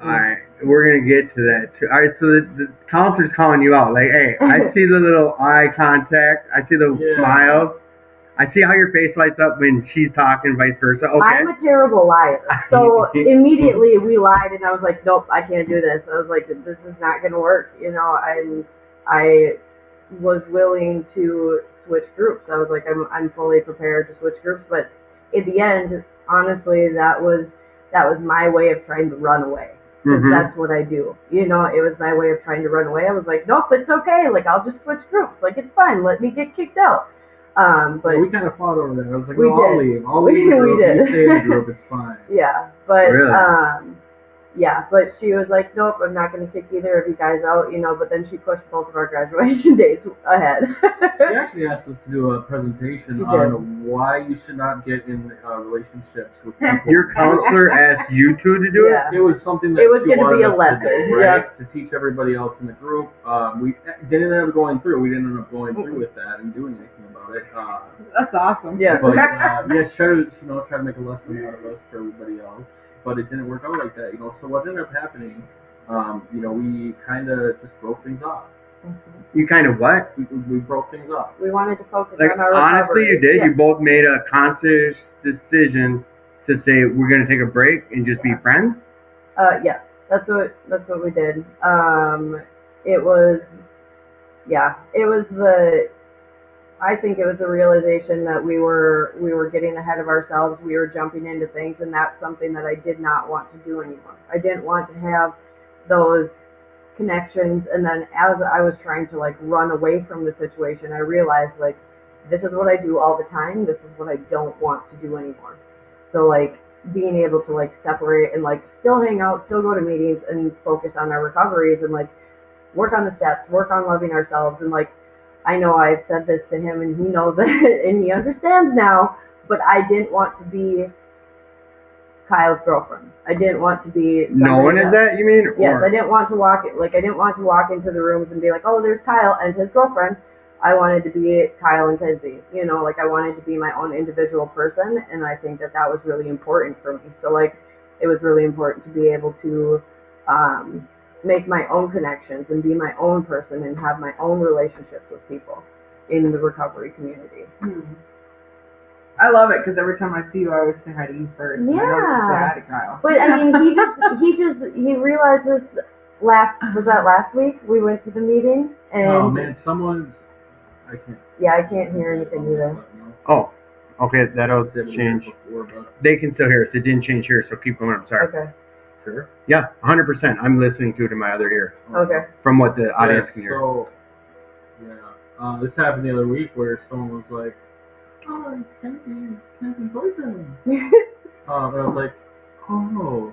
All right, we're gonna get to that too. All right, so the counselor's calling you out. Like, hey, I see the little eye contact. I see the smiles. I see how your face lights up when she's talking, vice versa. Okay. I'm a terrible liar. So immediately we lied, and I was like, nope, I can't do this. I was like, this is not gonna work. And I was willing to switch groups. I was like, I'm fully prepared to switch groups. But in the end, honestly, that was my way of trying to run away. Because that's what I do. It was my way of trying to run away. I was like, nope, it's okay. Like, I'll just switch groups. Like, it's fine. Let me get kicked out. But we kind of fought over that. I was like, no, I'll leave. I'll leave the group. You stay in the group. It's fine. Yeah, but really? but she was like, nope, I'm not going to kick either of you guys out, But then she pushed both of our graduation dates ahead. She actually asked us to do a presentation on why you should not get in relationships with people. Your counselor asked you two to do it? It was something that it was going to be a lesson, do, right? To teach everybody else in the group. We didn't end up going through. We didn't end up going through with that and doing anything about it. That's awesome. Yeah. But she tried to make a lesson out of us for everybody else, but it didn't work out like that. So what ended up happening? We kind of just broke things off. You kind of what? We broke things off. We wanted to focus like, on our honestly, recovery. you did. Yes. You both made a conscious decision to say we're going to take a break and just be friends. Yeah, that's what we did. I think it was the realization that we were getting ahead of ourselves. We were jumping into things, and that's something that I did not want to do anymore. I didn't want to have those connections, and then as I was trying to like run away from the situation, I realized like this is what I do all the time. This is what I don't want to do anymore. So like being able to like separate and like still hang out, still go to meetings, and focus on our recoveries and like work on the steps, work on loving ourselves, and like I know I've said this to him and he knows it and he understands now, but I didn't want to be Kyle's girlfriend. I didn't want to be. No one is that, you mean? Yes, I didn't want to walk into the rooms and be like, oh, there's Kyle and his girlfriend. I wanted to be Kyle and Kenzie. Like I wanted to be my own individual person, and I think that was really important for me. So like it was really important to be able to make my own connections and be my own person and have my own relationships with people in the recovery community. I love it because every time I see you, I always say hi to you first. Yeah. I don't say hi to Kyle. But I mean, he realized this last week we went to the meeting and oh man, I can't. Yeah, I can't hear anything either. Oh, okay, that'll change. They can still hear us. It didn't change here, so keep going. I'm sorry. Okay. Sure. Yeah, 100%. I'm listening to it in my other ear. Okay. From what the audience can hear. So, this happened the other week where someone was like, "Oh, it's Kenzie's boyfriend." And I was like, "Oh,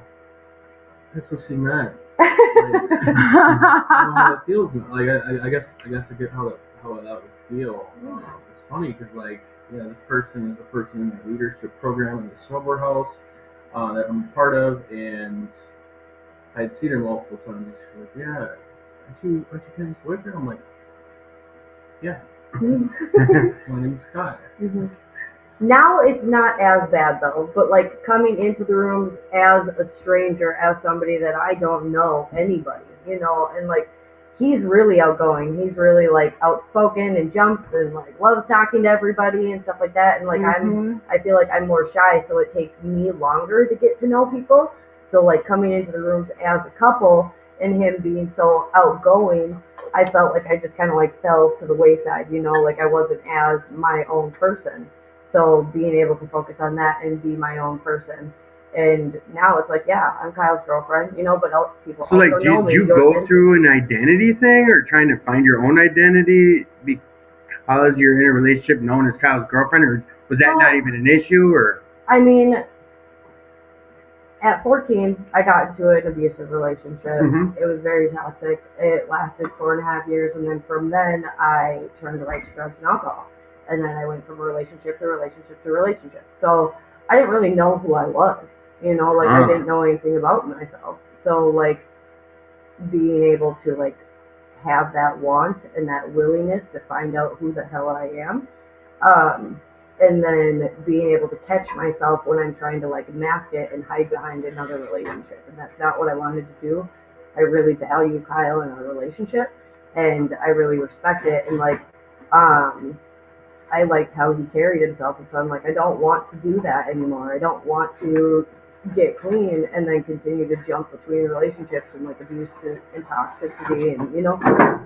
that's what she meant." Like, I don't know how it feels. Like, I guess I get how that would feel. It's funny because this person is a person in the leadership program in the sober house that I'm a part of, and I'd seen her multiple times. And she's like, "Yeah, aren't you Kenzie's boyfriend?" I'm like, "Yeah, my name's Kai." Mm-hmm. Now it's not as bad though, but like coming into the rooms as a stranger, as somebody that I don't know anybody, and like he's really outgoing. He's really like outspoken and jumps and like loves talking to everybody and stuff like that. And like I feel like I'm more shy, so it takes me longer to get to know people. So like coming into the rooms as a couple and him being so outgoing, I felt like I just kind of like fell to the wayside, like I wasn't as my own person. So being able to focus on that and be my own person. And now it's like, yeah, I'm Kyle's girlfriend, but people So, also like, know did me. you go through an identity thing or trying to find your own identity because you're in a relationship known as Kyle's girlfriend, or was that not even an issue? Or I mean, at 14, I got into an abusive relationship. It was very toxic. It lasted 4.5 years, and then from then, I turned right to drugs and alcohol. And then I went from relationship to relationship to relationship. So I didn't really know who I was, like I didn't know anything about myself. So like being able to like have that want and that willingness to find out who the hell I am, and then being able to catch myself when I'm trying to like mask it and hide behind another relationship, and that's not what I wanted to do. I really value Kyle in our relationship, and I really respect it, and like I liked how he carried himself, and so I'm like, I don't want to do that anymore. I don't want to get clean and then continue to jump between relationships and like abuse and toxicity, and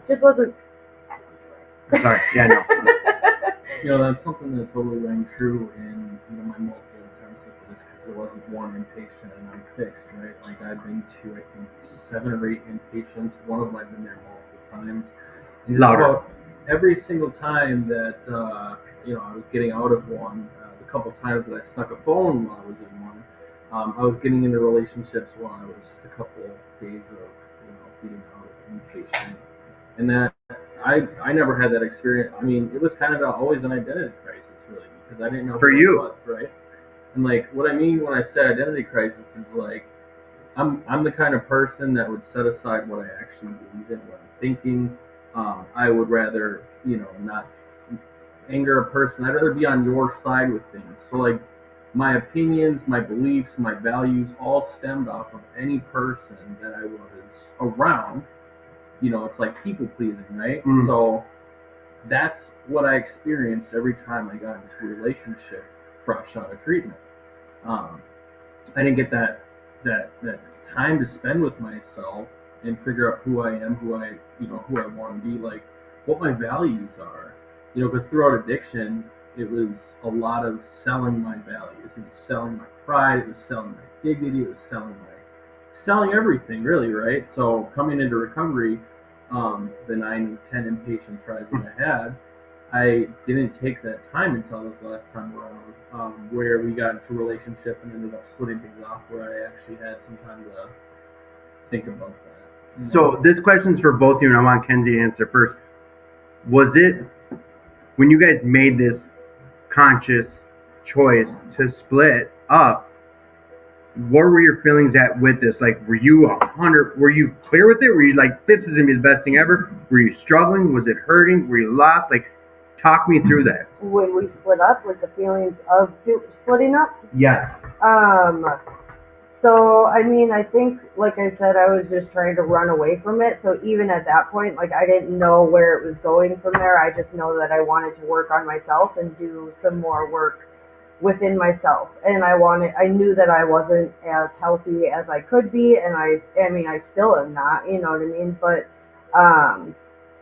just wasn't. sorry, yeah, no. That's something that totally rang true in my multiple attempts at this, because it wasn't one inpatient and I'm fixed, right? Like I've been to I think 7 or 8 inpatients. One of them I've been there multiple times, and just about every single time that I was getting out of one, the couple times that I snuck a phone while I was in one, I was getting into relationships while I was just a couple days of getting out of inpatient, and that I never had that experience. I mean, it was kind of always an identity crisis, really, because I didn't know for who you I was, right? And like what I mean when I say identity crisis is like I'm the kind of person that would set aside what I actually believe in, what I'm thinking. I would rather, not anger a person. I'd rather be on your side with things. So, like, my opinions, my beliefs, my values all stemmed off of any person that I was around. It's like people pleasing, right? So, that's what I experienced every time I got into a relationship fresh out of treatment. I didn't get that time to spend with myself and figure out who I am, who I want to be, like what my values are. Because throughout addiction, it was a lot of selling my values. It was selling my pride. It was selling my dignity. It was selling everything, really, right? So coming into recovery, the 9-10 inpatient tries that I had, I didn't take that time until this last time around, where we got into a relationship and ended up splitting things off, where I actually had some time to think about that. So this question's for both of you, and I want Kenzie to answer first. Was it when you guys made this conscious choice to split up? What were your feelings at with this? Like, were you clear with it? Were you like, this is gonna be the best thing ever? Were you struggling? Was it hurting? Were you lost? Like, talk me through that. When we split up, like the feelings of splitting up. Yes. So, I mean, I think, like I said, I was just trying to run away from it. So even at that point, like I didn't know where it was going from there. I just know that I wanted to work on myself and do some more work within myself. And I knew that I wasn't as healthy as I could be. And I mean, I still am not, you know what I mean? But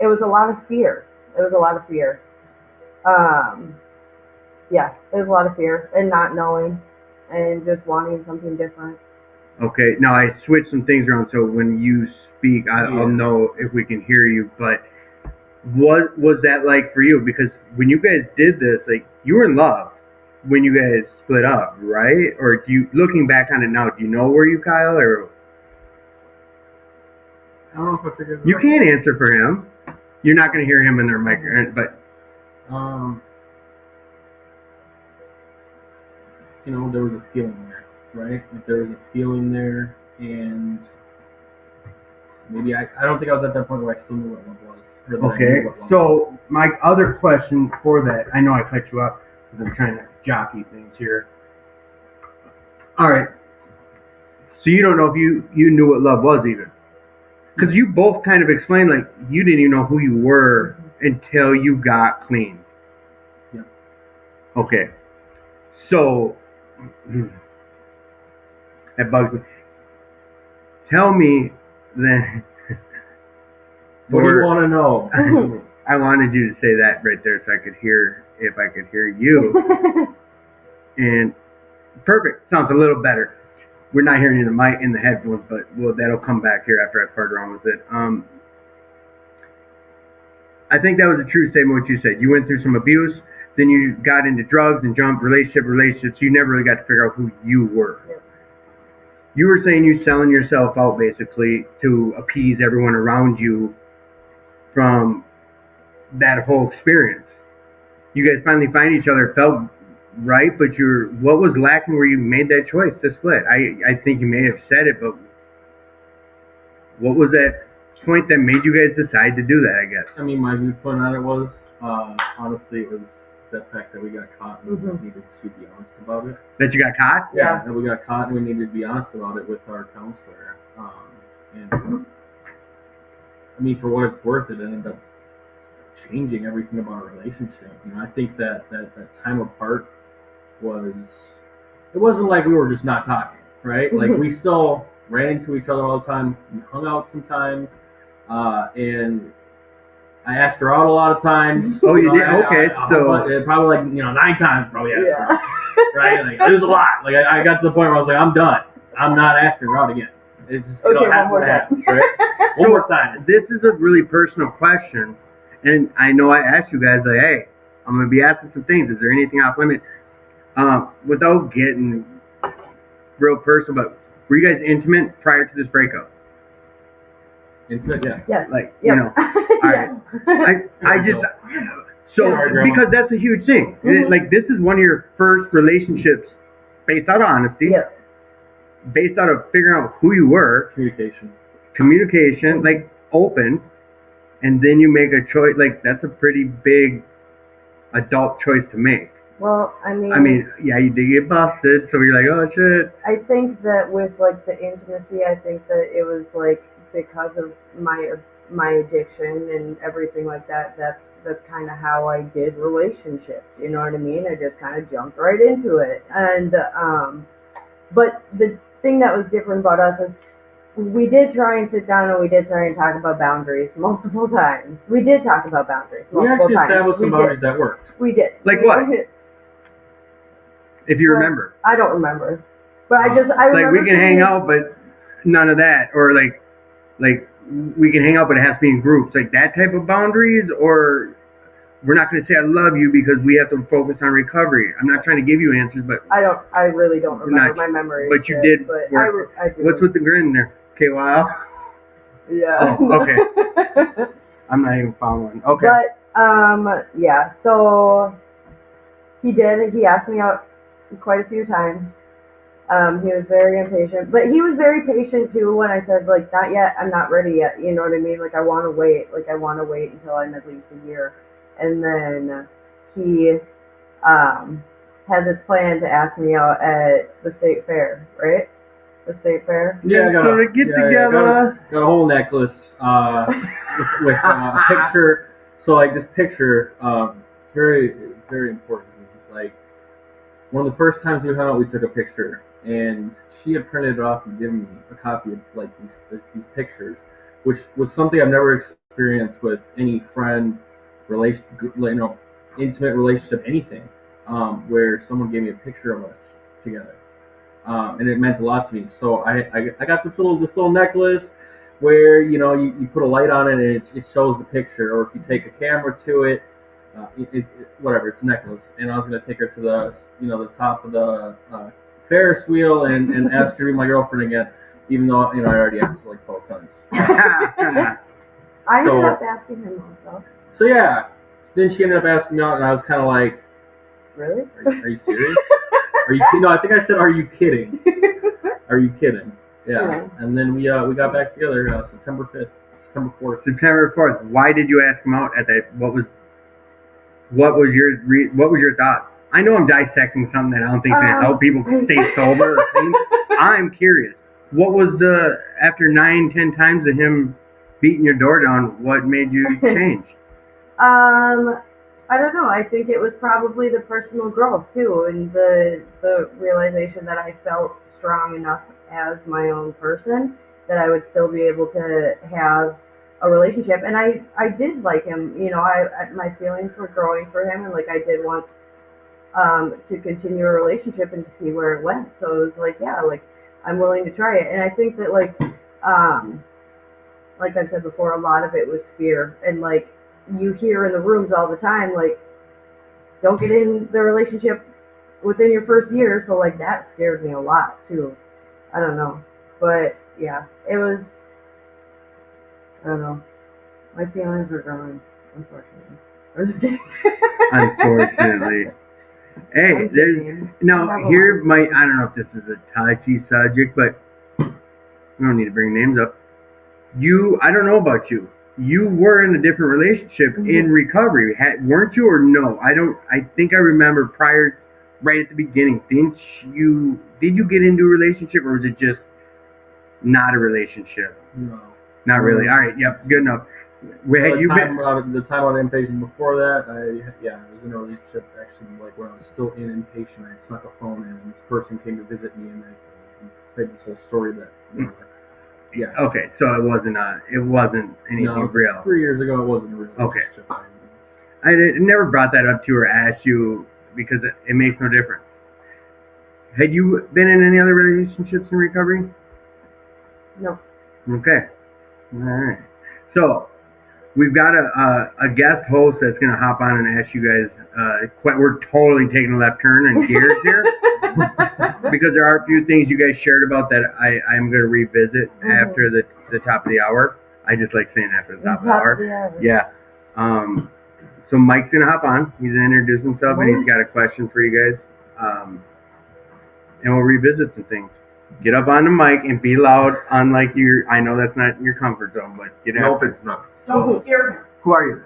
it was a lot of fear. It was a lot of fear. Yeah, it was a lot of fear and not knowing and just wanting something different. Okay, now I switched some things around so when you speak, I'll know if we can hear you. But what was that like for you? Because when you guys did this, like you were in love when you guys split up, right? Or do you, looking back on it now, do you know were you Kyle or? I don't know if I figured it You out. can't answer for him. You're not going to hear him in their microphone, but. There was a feeling there, right? Like there was a feeling there, and maybe I don't think I was at that point where I still knew what love was. Okay, so my other question for that, I know I cut you up. because I'm trying to jockey things here. All right. So you don't know if you knew what love was even, because you both kind of explained like you didn't even know who you were until you got clean. Yeah. Okay. So that bugs me. Tell me then. What do you want to know? I wanted you to say that right there so I could hear if I could hear you. And perfect. Sounds a little better. We're not hearing in the mic in the headphones, but that'll come back here after I fart around with it. I think that was a true statement what you said. You went through some abuse, then you got into drugs and jumped relationships. You never really got to figure out who you were. Yep. You were saying you selling yourself out basically to appease everyone around you from that whole experience. You guys finally find each other, felt right, but what was lacking where you made that choice to split? I think you may have said it, but what was that point that made you guys decide to do that, I guess? I mean, my viewpoint on it was, honestly, it was the fact that we got caught and we needed to be honest about it. That you got caught? Yeah, that we got caught and we needed to be honest about it with our counselor. And I mean, for what it's worth, it ended up changing everything about our relationship. You know, I think that time apart it wasn't like we were just not talking, right? Like we still ran into each other all the time. We hung out sometimes, and I asked her out a lot of times. Oh, you did? Okay, so probably like 9 times probably asked her out, right? Like it was a lot. Like I got to the point where I was like, I'm done. I'm not asking her out again. It's just happen what happens, right? One more time. This is a really personal question, and I know I asked you guys like, hey, I'm gonna be asking some things. Is there anything off limit? Without getting real personal, but were you guys intimate prior to this breakup? Intimate, yeah. Yes. Like, Yep. all right. I just because that's a huge thing. Like this is one of your first relationships based out of honesty. Yep. Based out of figuring out who you were. Communication, like open, and then you make a choice. Like that's a pretty big adult choice to make. Well, I mean, yeah, you did get busted, so you're like, oh shit. I think that with like the intimacy, I think that it was like because of my addiction and everything like that. That's kind of how I did relationships. You know what I mean? I just kind of jumped right into it, and but the thing that was different about us is we did try and sit down and we did try and talk about boundaries multiple times. We did talk about boundaries multiple times. We actually established some boundaries that worked. We did. Like what? If you remember. I don't remember. But I remember. Like we can hang out, but none of that. Or like we can hang out, but it has to be in groups. Like that type of boundaries, or we're not going to say I love you because we have to focus on recovery. I'm not trying to give you answers, but I really don't remember my memory. But you did. But I do. What's with the grin there? KYL? Yeah. Oh, okay. I'm not even following. Okay. But yeah. So he did. He asked me out quite a few times. He was very impatient, but he was very patient too when I said like, not yet. I'm not ready yet. You know what I mean? Like I want to wait. Like I want to wait until I'm at least a year. And then he had this plan to ask me out at the state fair, right? The state fair. Yeah, got a whole necklace with a picture. So like this picture, it's very important. Like one of the first times we hung out, we took a picture, and she had printed it off and given me a copy of like these pictures, which was something I've never experienced with any friend. Intimate relationship, anything, where someone gave me a picture of us together, and it meant a lot to me. So I got this little necklace where you put a light on it and it shows the picture, or if you take a camera to it, whatever, it's a necklace. And I was going to take her to the top of the Ferris wheel and ask her to be my girlfriend again, even though I already asked her like 12 times. I ended up asking him also. So yeah, then she ended up asking me out, and I was kind of like, "Really? Are you serious? Are you? No, I think I said, "Are you kidding? Are you kidding?" Yeah. And then we got back together September 5th, September 4th. September 4th. Why did you ask him out at that? What was your thoughts I know I'm dissecting something that I don't think is going to help people stay sober or clean. I'm curious. What was after 9-10 times of him beating your door down, what made you change? I don't know. I think it was probably the personal growth too, and the realization that I felt strong enough as my own person that I would still be able to have a relationship. And I did like him. You know, my feelings were growing for him, and like I did want to continue a relationship and to see where it went. So it was like, yeah, like I'm willing to try it. And I think that like I've said before, a lot of it was fear. And like you hear in the rooms all the time, like, don't get in the relationship within your first year. So like that scared me a lot too. I don't know. But yeah, it was, I don't know. My feelings were growing, unfortunately. I was just kidding. Unfortunately. Hey, there's now here might, I don't know if this is a touchy subject, but we don't need to bring names up. I don't know about you. You were in a different relationship in recovery, weren't you, or no? I think I remember right at the beginning. Did you get into a relationship, or was it just not a relationship? No. Not really. All right. Yep. Good enough. The time out of inpatient before that, I was in a relationship actually, like when I was still in inpatient. I snuck a phone in, and this person came to visit me, and they played this whole story that. Yeah. Okay, so it wasn't anything real. Like 3 years ago, it wasn't a real relationship. Okay. I never brought that up to you or asked you because it makes no difference. Had you been in any other relationships in recovery? No. Okay. All right. So we've got a guest host that's going to hop on and ask you guys. We're totally taking a left turn in gears here because there are a few things you guys shared about that I'm going to revisit after the top of the hour. I just like saying after the top of the hour. Yeah. So Mike's going to hop on. He's going to introduce himself, and he's got a question for you guys. And we'll revisit some things. Get up on the mic and be loud, unlike I know that's not your comfort zone, but get out. Nope, it's not. Don't scare him. Who are you?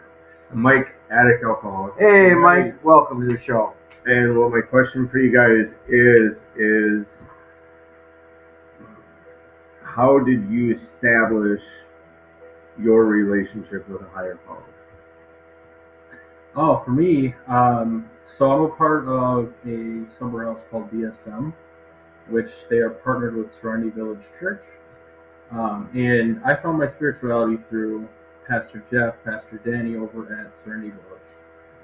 Mike, addict alcoholic. Hey, Mike, welcome to the show. And what my question for you guys is how did you establish your relationship with a higher power? Oh, for me, so I'm a part of a somewhere else called BSM, which they are partnered with Serenity Village Church. And I found my spirituality through Pastor Jeff, Pastor Danny over at Serenity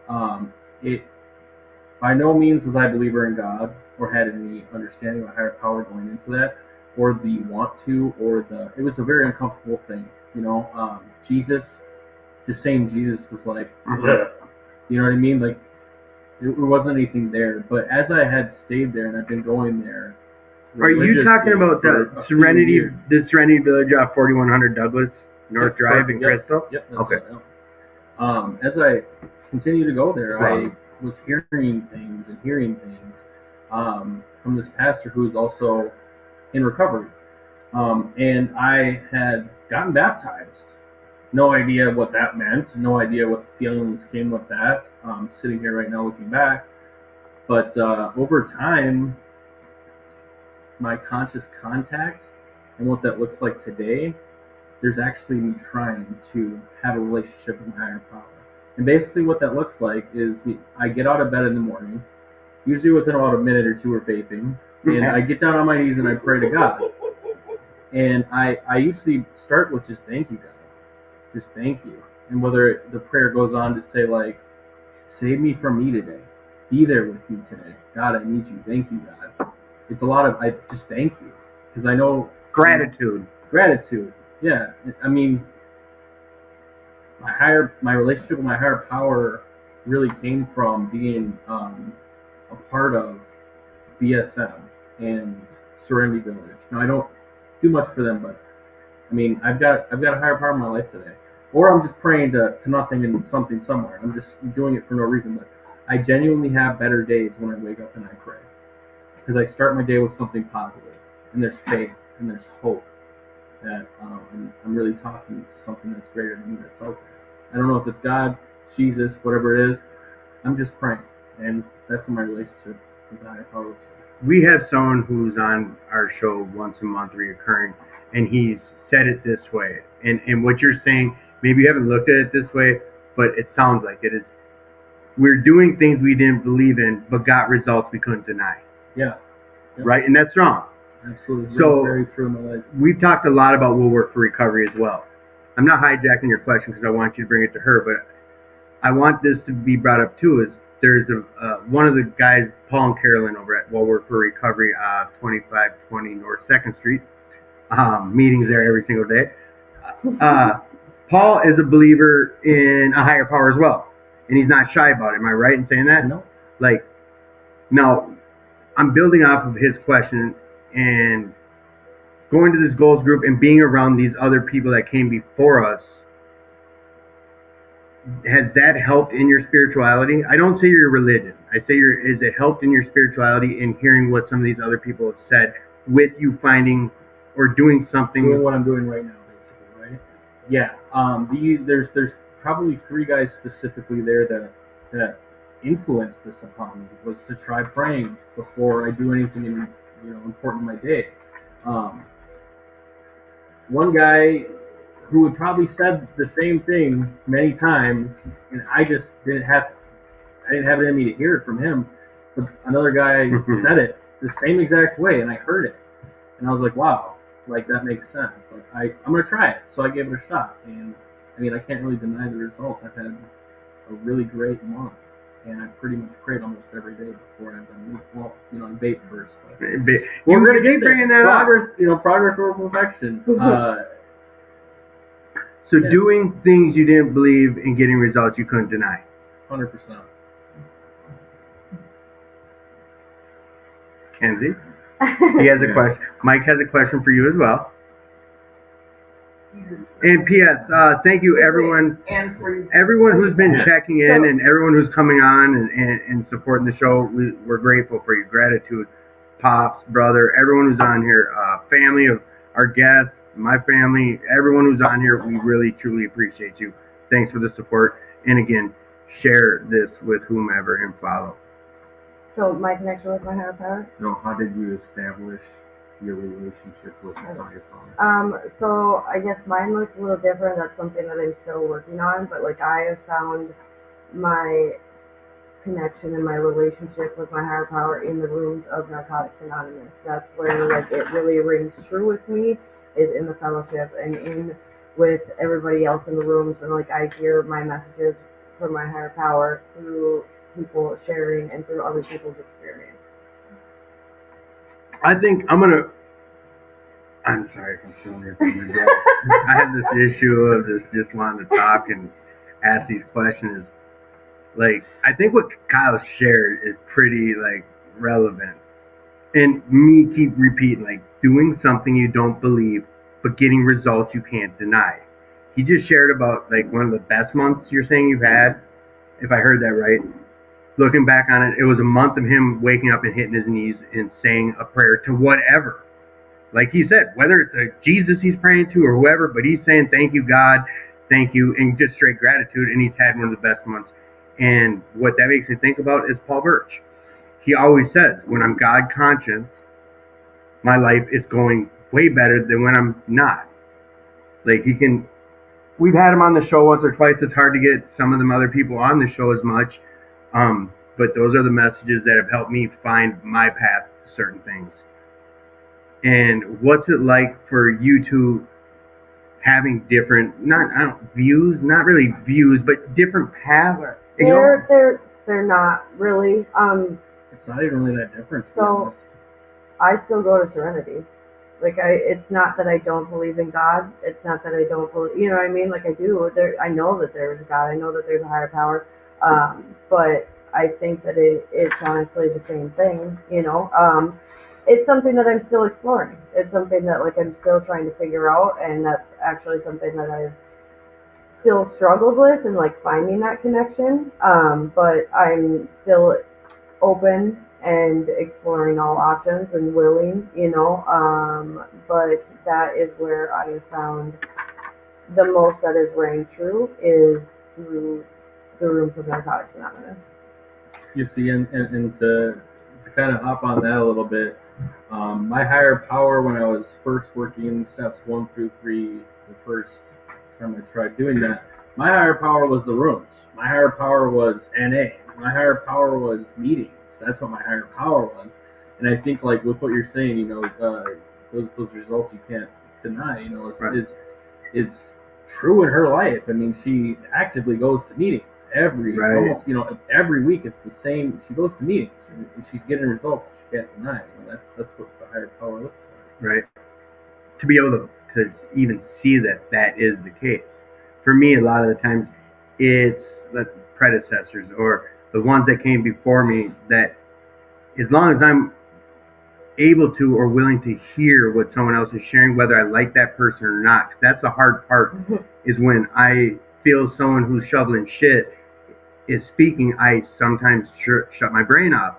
Village. It by no means was I a believer in God or had any understanding of a higher power going into that, or the want to, it was a very uncomfortable thing. You know, Jesus, just saying Jesus was like, you know what I mean? Like, it wasn't anything there. But as I had stayed there and I've been going there. Are you talking about the Serenity Village off 4100 Douglas North Drive in Crystal? Yep. That's okay. As I continue to go there, I was hearing things from this pastor who is also in recovery. And I had gotten baptized. No idea what that meant. No idea what feelings came with that. Sitting here right now looking back. But over time, my conscious contact and what that looks like today, there's actually me trying to have a relationship with my higher power. And basically what that looks like is I get out of bed in the morning, usually within about a minute or two of vaping, and I get down on my knees and I pray to God. And I usually start with just thank you, God. Just thank you. And whether the prayer goes on to say, like, save me from me today. Be there with me today. God, I need you. Thank you, God. It's a lot of, I just thank you. Because I know. Gratitude. Yeah. I mean, my relationship with my higher power really came from being a part of BSM and Serenity Village. Now, I don't do much for them, but I mean, I've got a higher power in my life today. Or I'm just praying to nothing and something somewhere. I'm just doing it for no reason. But I genuinely have better days when I wake up and I pray. Because I start my day with something positive. And there's faith and there's hope that I'm really talking to something that's greater than me that's out there. I don't know if it's God, it's Jesus, whatever it is. I'm just praying. And that's what my relationship with the higher power looks like. We have someone who's on our show once a month, reoccurring, and he's said it this way. And what you're saying, maybe you haven't looked at it this way, but it sounds like it is. We're doing things we didn't believe in, but got results we couldn't deny. Yeah. Yep. Right, and that's wrong. Absolutely. So it's very true in my life. We've talked a lot about Will Work for Recovery as well. I'm not hijacking your question because I want you to bring it to her, but I want this to be brought up too. Is there's one of the guys, Paul and Carolyn over at Will Work for Recovery, 2520 North 2nd Street. Meetings there every single day. Paul is a believer in a higher power as well, and he's not shy about it. Am I right in saying that? No. Like, now, I'm building off of his question and going to this goals group and being around these other people that came before us. Has that helped in your spirituality? I don't say your religion. I say is it helped in your spirituality in hearing what some of these other people have said with you finding or doing something? Doing what I'm doing right now, basically, right? Yeah. There's probably 3 guys specifically there that influenced this upon me, was to try praying before I do anything important in my day. One guy who had probably said the same thing many times, and I just didn't have it in me to hear it from him. But another guy said it the same exact way, and I heard it, and I was like, wow, like that makes sense. Like I'm gonna try it, so I gave it a shot, and I mean I can't really deny the results. I've had a really great month, and I pretty much prayed almost every day before I've done. Well, I vape first, but we're gonna get bringing that progress. Progress over perfection. So doing things you didn't believe and getting results you couldn't deny. 100%. Kenzie, he has a question. Mike has a question for you as well. And P.S. Thank you everyone, everyone who's been checking in and everyone who's coming on and supporting the show. We're grateful for your gratitude, Pops, brother, everyone who's on here, family of our guests, my family, everyone who's on here. We really truly appreciate you. Thanks for the support, and again, share this with whomever and follow. So my connection with my higher power. No, how did you establish your relationship with your higher power? So I guess mine looks a little different. That's something that I'm still working on, but like I have found my connection and my relationship with my higher power in the rooms of Narcotics Anonymous. That's where like it really rings true with me, is in the fellowship and in with everybody else in the rooms, and like I hear my messages from my higher power through people sharing and through other people's experience. I think I'm sorry if I'm still here. I have this issue of just wanting to talk and ask these questions. Like, I think what Kyle shared is pretty like relevant, and me keep repeating, like, doing something you don't believe but getting results you can't deny. He just shared about like one of the best months you're saying you've had, if I heard that right. Looking back on it, it was a month of him waking up and hitting his knees and saying a prayer to whatever. Like he said, whether it's a Jesus he's praying to or whoever, but he's saying, thank you, God, thank you, and just straight gratitude, and he's had one of the best months. And what that makes me think about is Paul Birch. He always says, when I'm God conscious, my life is going way better than when I'm not. Like we've had him on the show once or twice. It's hard to get some of them other people on the show as much. But those are the messages that have helped me find my path to certain things. And what's it like for you two having different, not really views, but different paths? They're not really. It's not even really that different. So I still go to Serenity. Like it's not that I don't believe in God. It's not that I don't believe, you know what I mean? Like I do. I know that there is a God. I know that there's a higher power. But I think that it's honestly the same thing, It's something that I'm still exploring. It's something that like I'm still trying to figure out, and that's actually something that I've still struggled with and like finding that connection. But I'm still open and exploring all options and willing, but that is where I have found the most that is rang true is through the rooms of Narcotics Anonymous. You see, and to kind of hop on that a little bit, my higher power when I was first working steps 1 through 3, the first time I tried doing that, my higher power was the rooms. My higher power was NA. My higher power was meetings. That's what my higher power was. And I think like with what you're saying, those results you can't deny. Right. Is true in her life. I mean, she actively goes to meetings Right. almost every week. It's the same. She goes to meetings and she's getting results she can't deny. That's what the higher power looks like. Right. To be able to even see that is the case. For me, a lot of the times, it's the predecessors or the ones that came before me that, as long as I'm able to or willing to hear what someone else is sharing, whether I like that person or not, 'cause that's the hard part, is when I feel someone who's shoveling shit is speaking, I sometimes shut my brain off.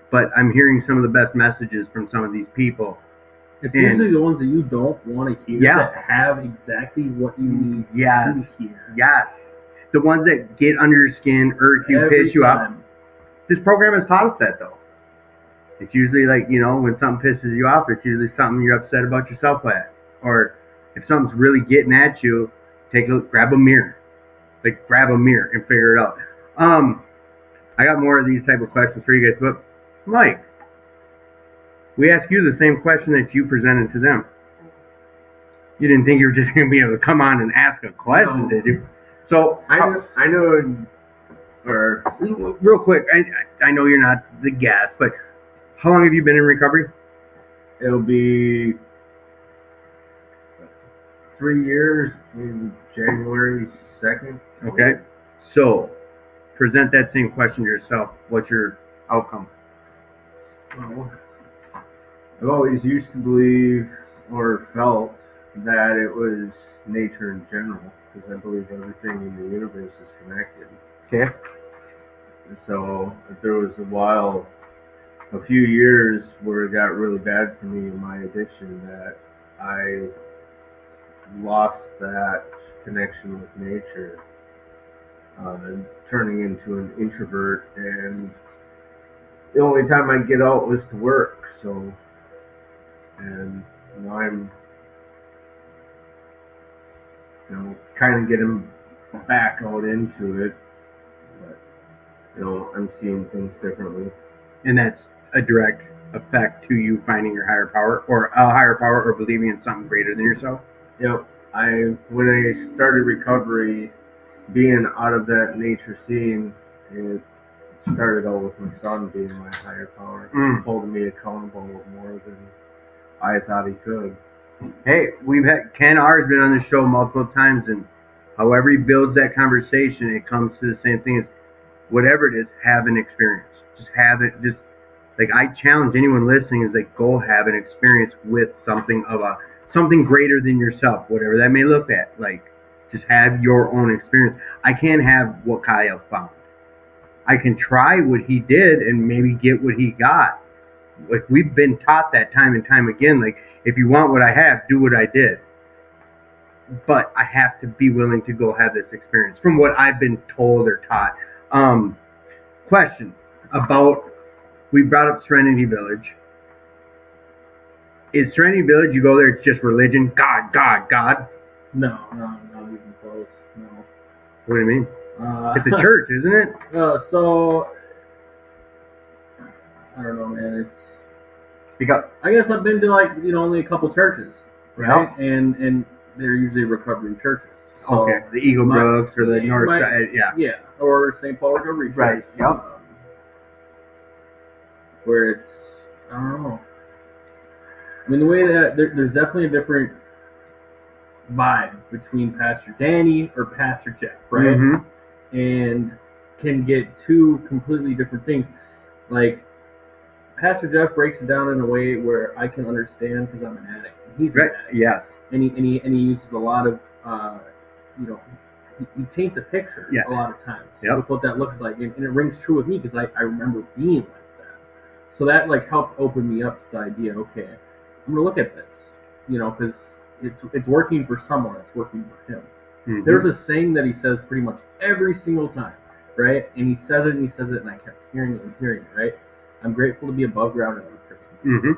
But I'm hearing some of the best messages from some of these people. It's And- usually the ones that you don't want to hear Yeah. that have exactly what you need Yes. to hear. Yes. The ones that get under your skin, irk you, Every piss you off. time. This program has taught us that, though. It's usually like, when something pisses you off, it's usually something you're upset about yourself at. Or if something's really getting at you, grab a mirror. Like, grab a mirror and figure it out. I got more of these type of questions for you guys, but Mike, we asked you the same question that you presented to them. You didn't think you were just going to be able to come on and ask a question, No. did you? So, I know, or real quick, I know you're not the guest, but how long have you been in recovery? it'll be 3 years in January 2nd. Okay. So, present that same question to yourself. What's your outcome? Well, I've always used to believe or felt that it was nature in general, because I believe everything in the universe is connected. Okay. And so there was a few years where it got really bad for me in my addiction, that I lost that connection with nature, turning into an introvert, and the only time I'd get out was to work. So, and now I'm, kind of getting back out into it, but I'm seeing things differently. And that's a direct effect to you finding your higher power, or a higher power, or believing in something greater than yourself. When I started recovery, being out of that nature scene, it started out with my son being my higher power, holding me accountable more than I thought he could. Hey, we've had Ken R has been on the show multiple times, and however he builds that conversation, it comes to the same thing as whatever it is, have an experience. Just have it. Just like, I challenge anyone listening is like, go have an experience with something greater than yourself, whatever that may look at. Like, just have your own experience. I can't have what Kyle found. I can try what he did and maybe get what he got. Like, we've been taught that time and time again. Like, if you want what I have, do what I did. But I have to be willing to go have this experience from what I've been told or taught. Question about, we brought up Serenity Village. Is Serenity Village, you go there, it's just religion? God, God, God? No, not even close. No. What do you mean? It's a church, isn't it? So I don't know, man. It's Because I guess I've been to only a couple churches, right? Yeah. And they're usually recovery churches. So okay, the Eagle Brooks or the North Side, yeah, or St. Paul Recovery Church, Right, yep. Where it's, I don't know. I mean, the way that there's definitely a different vibe between Pastor Danny or Pastor Jeff, right? Mm-hmm. And can get two completely different things. Like, Pastor Jeff breaks it down in a way where I can understand because I'm an addict. He's an addict. Yes. And he uses a lot of, he paints a picture a lot of times with what that looks like. And it rings true with me because I remember being like that. So that helped open me up to the idea, okay, I'm going to look at this, because it's working for someone. It's working for him. Mm-hmm. There's a saying that he says pretty much every single time. right? And he says it, and I kept hearing it and hearing it, right? I'm grateful to be above ground and uncursed. Mm-hmm.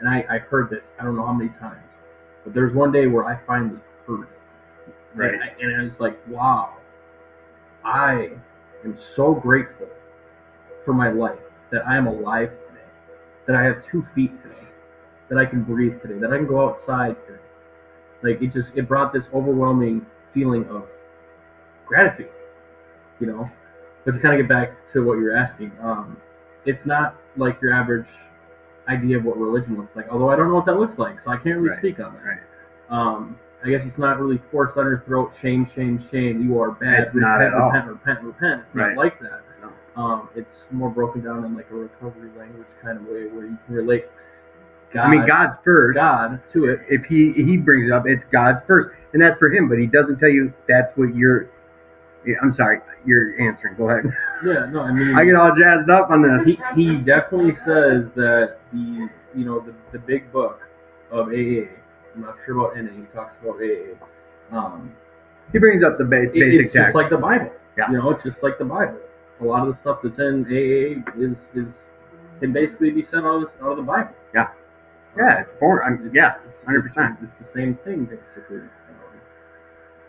And I heard this, I don't know how many times, but there's one day where I finally heard it. Right. And I was like, wow, I am so grateful for my life, that I am alive today, that I have 2 feet today, that I can breathe today, that I can go outside today. Like it brought this overwhelming feeling of gratitude, you know. But to kind of get back to what you're asking, it's not like your average idea of what religion looks like. Although I don't know what that looks like, so I can't really speak on that. Right. I guess it's not really forced on your throat. Shame, shame, shame. You are bad. It's not at all. Repent. It's not like that. No. It's more broken down in like a recovery language kind of way where you can relate God's first. God to it. If he brings it up, it's God's first, and that's for him. But he doesn't tell you that's what you're. I'm sorry, you're answering. Go ahead. Yeah, no, I mean, I get all jazzed up on this. He definitely says that the big book of AA. I'm not sure about NA. He talks about AA. He brings up the basic It's text. just like the Bible. Yeah. It's just like the Bible. A lot of the stuff that's in AA can basically be said out of the Bible. Yeah. Yeah, it's foreign. Yeah, 100%. It's the same thing basically.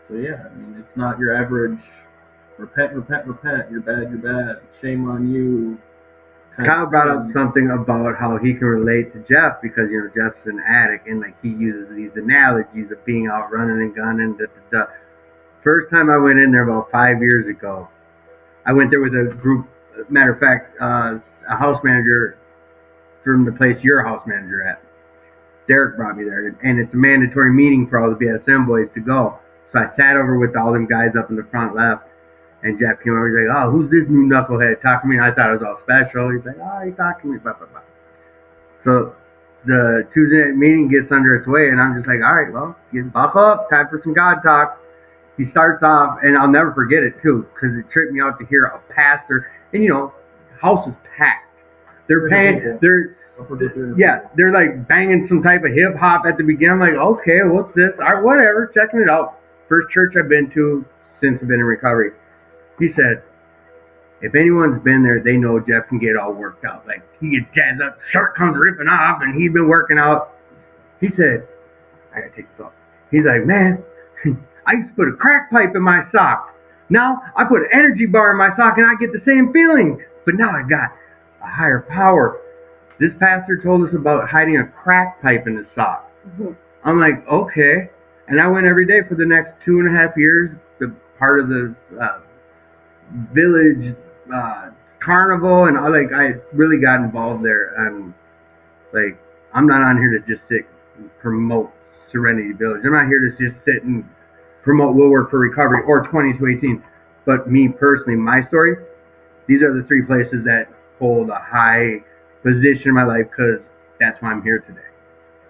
So yeah, I mean, it's not your average repent. You're bad. Shame on you. Kyle brought up something about how he can relate to Jeff because Jeff's an addict and like he uses these analogies of being out running and gunning. First time I went in there about 5 years ago, I went there with a group. Matter of fact, a house manager from the place you're a house manager at. Derek brought me there, and it's a mandatory meeting for all the BSM boys to go. So I sat over with all them guys up in the front left, and Jeff came over. He's like, "Oh, who's this new knucklehead talking to me?" I thought it was all special. He's like, "Oh, he's talking to me." Blah, blah, blah. So the Tuesday night meeting gets under its way, and I'm just like, "All right, well, buck up. Time for some God talk." He starts off, and I'll never forget it too, because it tripped me out to hear a pastor, and house is packed. They're paying. They're like banging some type of hip hop at the beginning. I'm like, okay, what's this? All right, whatever, checking it out. First church I've been to since I've been in recovery. He said, if anyone's been there, they know Jeff can get all worked out. Like he gets jazzed up, shirt comes ripping off, and he's been working out. He said, I gotta take this off. He's like, man, I used to put a crack pipe in my sock. Now I put an energy bar in my sock and I get the same feeling. But now I got a higher power. This pastor told us about hiding a crack pipe in his sock. Mm-hmm. I'm like, okay. And I went every day for the next 2.5 years, the part of the village carnival, and I really got involved there. And like, I'm not on here to just sit and promote Serenity Village. I'm not here to just sit and promote Will Work for Recovery or 2218. But me personally, my story, these are the 3 places that hold a high position in my life because that's why I'm here today.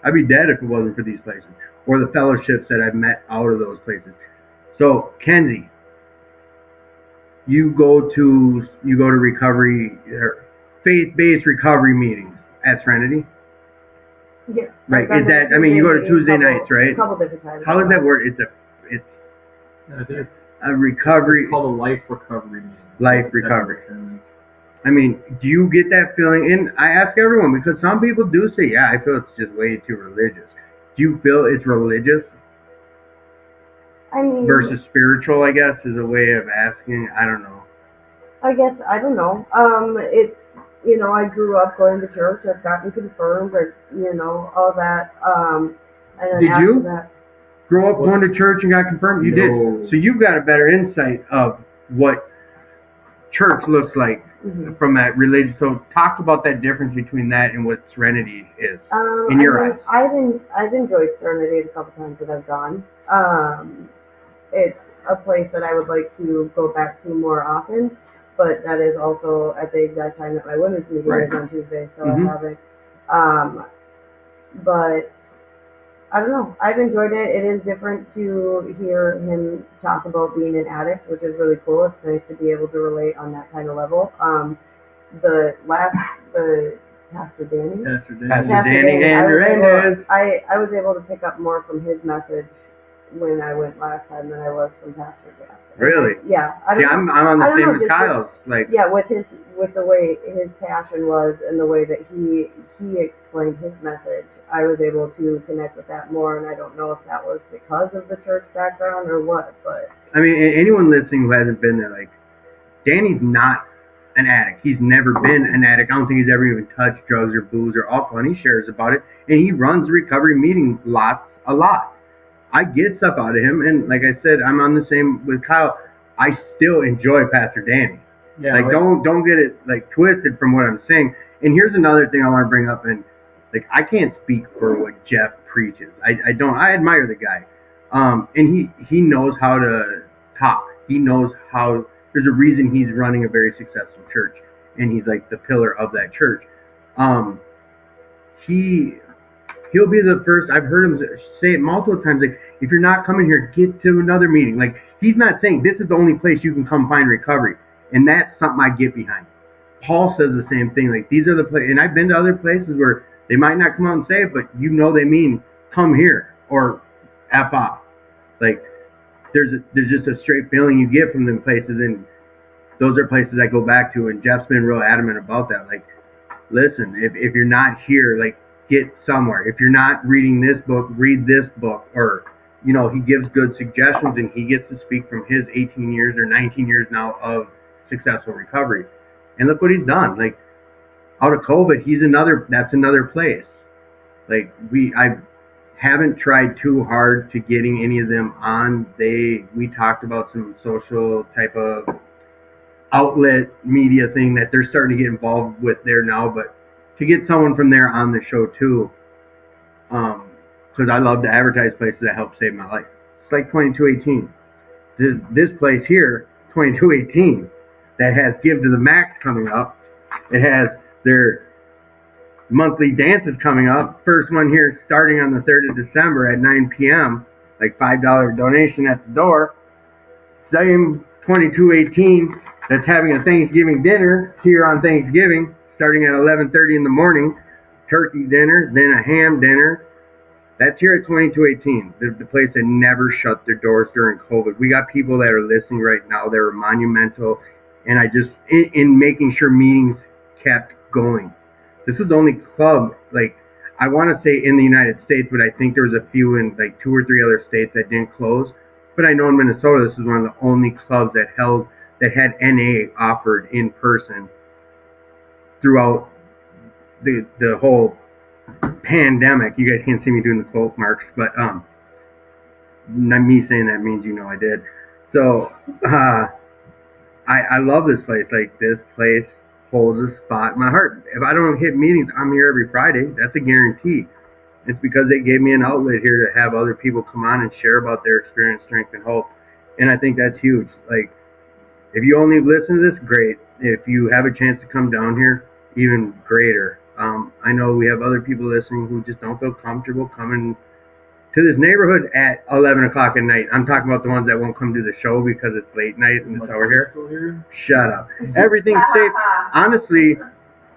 I'd be dead if it wasn't for these places or the fellowships that I've met out of those places. So, Kenzie, you go to recovery, faith-based recovery meetings at Serenity. Yeah. Right. Is that? I mean, you go to Tuesday nights, right? A couple different times. How does that work? It's I think it's a recovery. It's called a life recovery meeting. Life recovery. I mean, do you get that feeling? And I ask everyone because some people do say, yeah, I feel it's just way too religious. Do you feel it's religious? I mean, versus spiritual, I guess, is a way of asking. I don't know. I guess, I don't know. It's, I grew up going to church. I've gotten confirmed, all that. And then did you that, grow up going to church and got confirmed? You did. So you've got a better insight of what church looks like. Mm-hmm. From that religion. So talk about that difference between that and what Serenity is in your eyes. I've enjoyed Serenity the couple times that I've gone. It's a place that I would like to go back to more often, but that is also at the exact time that my women's meeting is on Tuesday, so mm-hmm. I haven't. But I don't know. I've enjoyed it. It is different to hear him talk about being an addict, which is really cool. It's nice to be able to relate on that kind of level. The Pastor Danny Hernandez. I was able to pick up more from his message when I went last time than I was from Pastor Jeff. Really? Yeah. I See, don't know. I'm on I the don't same know, as just Kyle's. Like, Yeah, with the way his passion was and the way that he explained his message, I was able to connect with that more. And I don't know if that was because of the church background or what, but I mean, anyone listening who hasn't been there, like, Danny's not an addict. He's never been an addict. I don't think he's ever even touched drugs or booze or alcohol. And he shares about it. And he runs recovery meeting a lot. I get stuff out of him. And like I said, I'm on the same with Kyle. I still enjoy Pastor Danny. Yeah, Like, don't get it like twisted from what I'm saying. And here's another thing I want to bring up. And like, I can't speak for what Jeff preaches. I don't. I admire the guy. And he knows how to talk. He knows how. There's a reason he's running a very successful church, and he's like the pillar of that church. Um, he'll be the first. I've heard him say it multiple times. Like, if you're not coming here, get to another meeting. Like, he's not saying this is the only place you can come find recovery, and that's something I get behind. Paul says the same thing. Like, these are the places, and I've been to other places where they might not come out and say it, but you know they mean come here or f off. Like, there's just a straight feeling you get from them places, and those are places I go back to. And Jeff's been real adamant about that. Like, listen, if you're not here, like, get somewhere. If you're not reading this book, read this book. Or, he gives good suggestions, and he gets to speak from his 18 years or 19 years now of successful recovery. And look what he's done. Like, out of COVID, that's another place. Like, I haven't tried too hard to getting any of them on. We talked about some social type of outlet media thing that they're starting to get involved with there now, but to get someone from there on the show too, because I love to advertise places that help save my life. It's like 2218. This place here, 2218, that has Give to the Max coming up. It has their monthly dances coming up. First one here starting on the 3rd of December at 9 p.m. Like $5 donation at the door. Same 2218 that's having a Thanksgiving dinner here on Thanksgiving, starting at 11:30 in the morning. Turkey dinner, then a ham dinner. That's here at 2218, the place that never shut their doors during COVID. We got people that are listening right now that are monumental, and I just in making sure meetings kept going. This was the only club, like, I want to say in the United States, but I think there was a few in like 2 or 3 other states that didn't close. But I know in Minnesota, this is one of the only clubs that had NA offered in person throughout the whole pandemic. You guys can't see me doing the quote marks, but not me saying that means I did. So I love this place. Like, this place holds a spot in my heart. If I don't hit meetings, I'm here every Friday. That's a guarantee. It's because they gave me an outlet here to have other people come on and share about their experience, strength, and hope. And I think that's huge. Like, if you only listen to this, great. If you have a chance to come down here, even greater. I know we have other people listening who just don't feel comfortable coming to this neighborhood at 11 o'clock at night. I'm talking about the ones that won't come to the show because it's late night and it's over here. Shut up. Everything's safe. Honestly,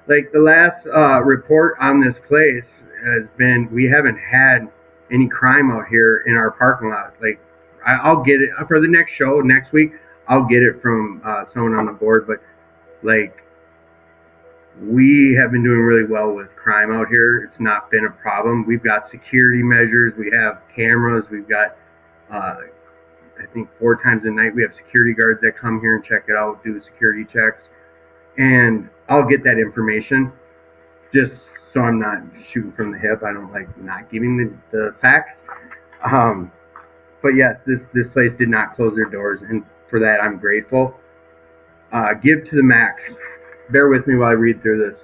like, the last report on this place has been, we haven't had any crime out here in our parking lot. Like, I'll get it for the next show next week. I'll get it from someone on the board, but like, we have been doing really well with crime out here. It's not been a problem. We've got security measures. We have cameras. We've got, I think 4 times a night, we have security guards that come here and check it out, do security checks. And I'll get that information just so I'm not shooting from the hip. I don't like not giving the facts. But yes, this place did not close their doors, and for that I'm grateful. Give to the Max. Bear with me while I read through this.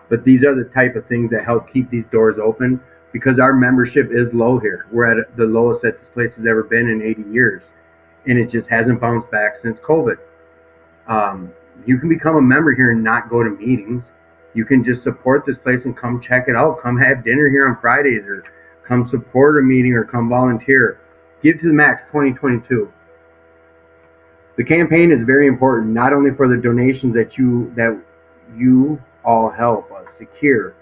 But these are the type of things that help keep these doors open, because our membership is low here. We're at the lowest that this place has ever been in 80 years, and it just hasn't bounced back since COVID. You can become a member here and not go to meetings. You can just support this place and come check it out. Come have dinner here on Fridays, or come support a meeting, or come volunteer. Give to the Max 2022. The campaign is very important, not only for the donations that you all help us secure,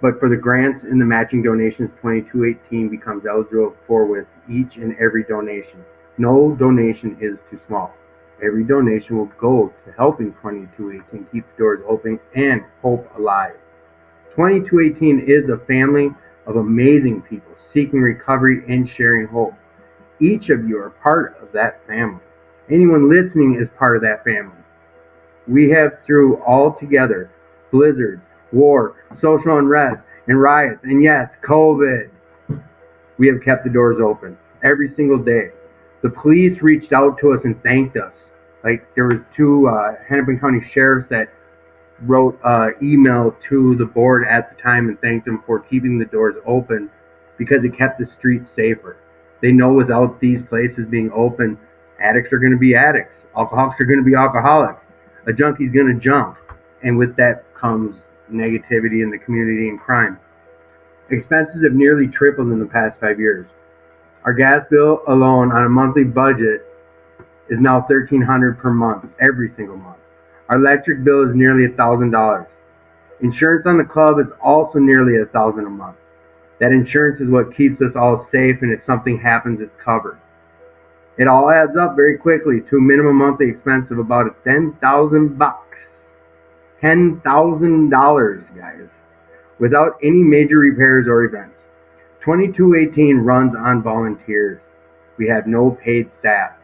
but for the grants and the matching donations, 2218 becomes eligible for with each and every donation. No donation is too small. Every donation will go to helping 2218 keep the doors open and hope alive. 2218 is a family of amazing people seeking recovery and sharing hope. Each of you are part of that family. Anyone listening is part of that family. We have through all together blizzards, war, social unrest, and riots, and yes, COVID. We have kept the doors open every single day. The police reached out to us and thanked us. Like there was two Hennepin County sheriffs that wrote email to the board at the time and thanked them for keeping the doors open because it kept the streets safer. They know without these places being open, addicts are going to be addicts, alcoholics are going to be alcoholics, a junkie's going to junk, and with that comes negativity in the community and crime. Expenses have nearly tripled in the past 5 years. Our gas bill alone on a monthly budget is now $1,300 per month, every single month. Our electric bill is nearly $1,000. Insurance on the club is also nearly $1,000 a month. That insurance is what keeps us all safe, and if something happens, it's covered. It all adds up very quickly to a minimum monthly expense of about $10,000. $10,000, guys, without any major repairs or events. 2218 runs on volunteers. We have no paid staff.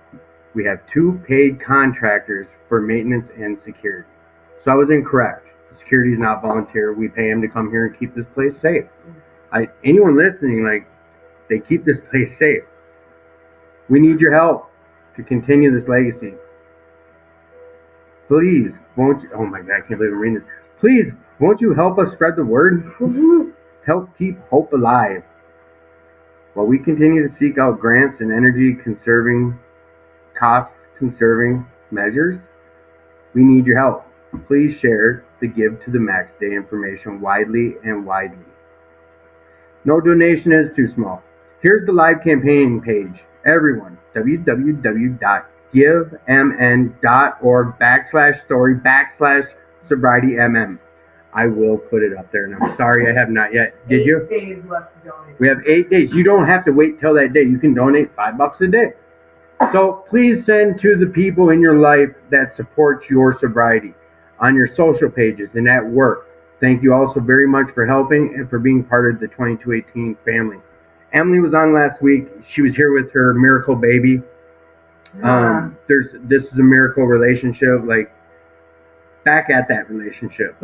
We have 2 paid contractors for maintenance and security. So I was incorrect. The security is not volunteer. We pay them to come here and keep this place safe. Anyone listening, they keep this place safe. We need your help to continue this legacy. Please, won't you? Oh my God, I can't believe I'm reading this. Please, won't you help us spread the word? Help keep hope alive. While we continue to seek out grants and energy conserving, cost conserving measures, we need your help. Please share the Give to the Max Day information widely and widely. No donation is too small. Here's the live campaign page. Everyone, www.givemn.org/story/sobrietymm. I will put it up there, and I'm sorry I have not yet. Did you? 8 days left to donate. We have 8 days. You don't have to wait till that day. You can donate $5 a day. So please send to the people in your life that support your sobriety on your social pages and at work. Thank you also very much for helping and for being part of the 2218 family. Emily was on last week. She was here with her miracle baby. This is a miracle relationship. Back at that relationship.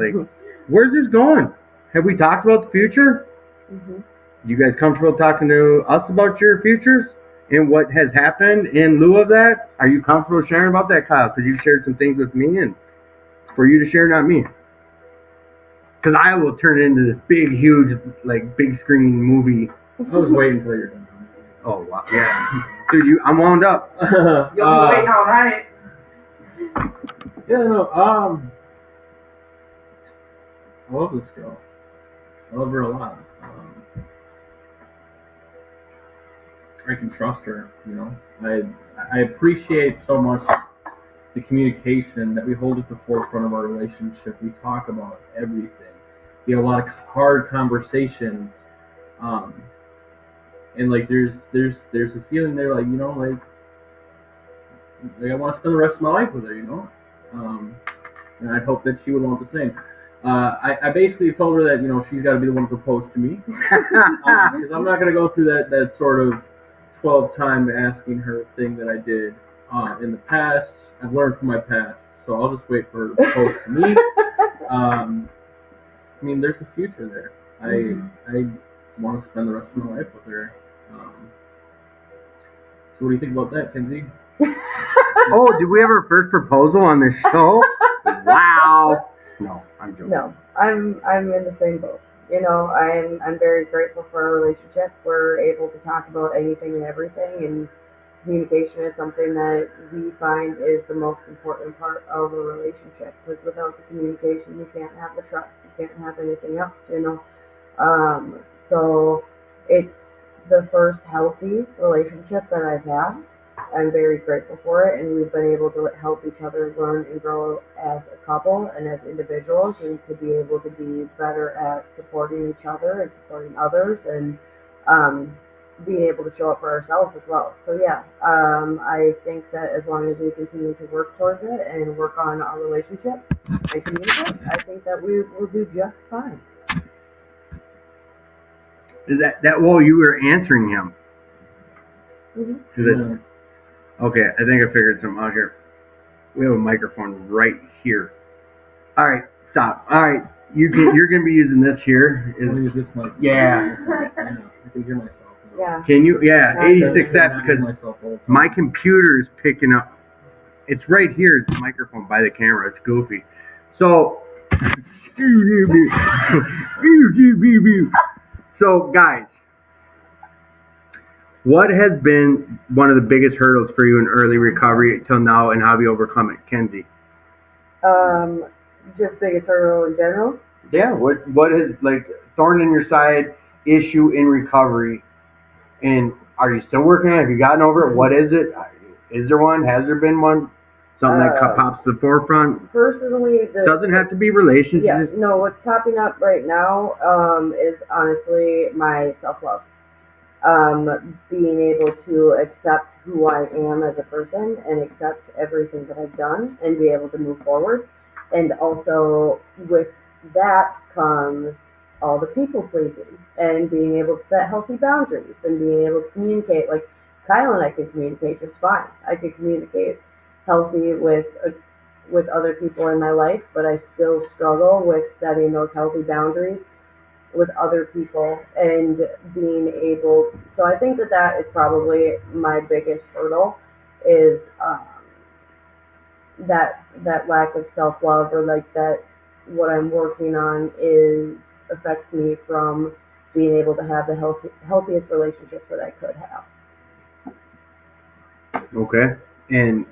Where's this going? Have we talked about the future? Mm-hmm. You guys comfortable talking to us about your futures and what has happened in lieu of that? Are you comfortable sharing about that, Kyle? Because you shared some things with me, and for you to share, not me. Because I will turn it into this big, huge, big screen movie. I was waiting until you're done. Oh, wow. Yeah. Dude, I'm wound up. You'll be waiting all night. Yeah, no, I love this girl. I love her a lot. I can trust her, I appreciate so much the communication that we hold at the forefront of our relationship. We talk about everything. We have a lot of hard conversations. And there's a feeling there, I want to spend the rest of my life with her, and I'd hope that she would want the same. I basically told her that she's got to be the one to propose to me, because I'm not going to go through that sort of 12-time asking her thing that I did in the past. I've learned from my past, so I'll just wait for her to propose to me. There's a future there. I want to spend the rest of my life with her. So what do you think about that, Kenzie? Oh, did we have our first proposal on this show? Wow. No, I'm joking. No, I'm in the same boat. I'm very grateful for our relationship. We're able to talk about anything and everything, and communication is something that we find is the most important part of a relationship. Because without the communication, you can't have the trust. You can't have anything else. So it's the first healthy relationship that I've had. I'm very grateful for it, and we've been able to help each other learn and grow as a couple and as individuals, and to be able to be better at supporting each other and supporting others, and um, being able to show up for ourselves as well. So yeah, I think that as long as we continue to work towards it and work on our relationship and communicate, I think that we will do just fine. Is that well? You were answering him. Mhm. Okay, I think I figured something out here. We have a microphone right here. All right, stop. All right, you're gonna be using this here. I'm gonna use this mic. Yeah. Yeah, I can hear myself now. Yeah. Can you? Yeah, Yeah. 86 I F can hear because myself all the time. my computer's picking up. It's right here. It's the microphone by the camera. It's goofy. So, so guys, what has been one of the biggest hurdles for you in early recovery till now, and how have you overcome it, Kenzie? Just biggest hurdle in general. Yeah. What is like thorn in your side issue in recovery, and are you still working on it? Have you gotten over it? What is it? Is there one? Has there been one? Something that pops to the forefront? Personally, Doesn't have to be relationships. yeah, no, what's popping up right now is honestly my self-love. Being able to accept who I am as a person and accept everything that I've done and be able to move forward. And also with that comes all the people pleasing and being able to set healthy boundaries and being able to communicate. Like Kyle and I can communicate just fine. I can communicate healthy with other people in my life, but I still struggle with setting those healthy boundaries with other people and being able. So I think that is probably my biggest hurdle is that lack of self love, or like that what I'm working on is affects me from being able to have the healthiest relationships that I could have. Okay. And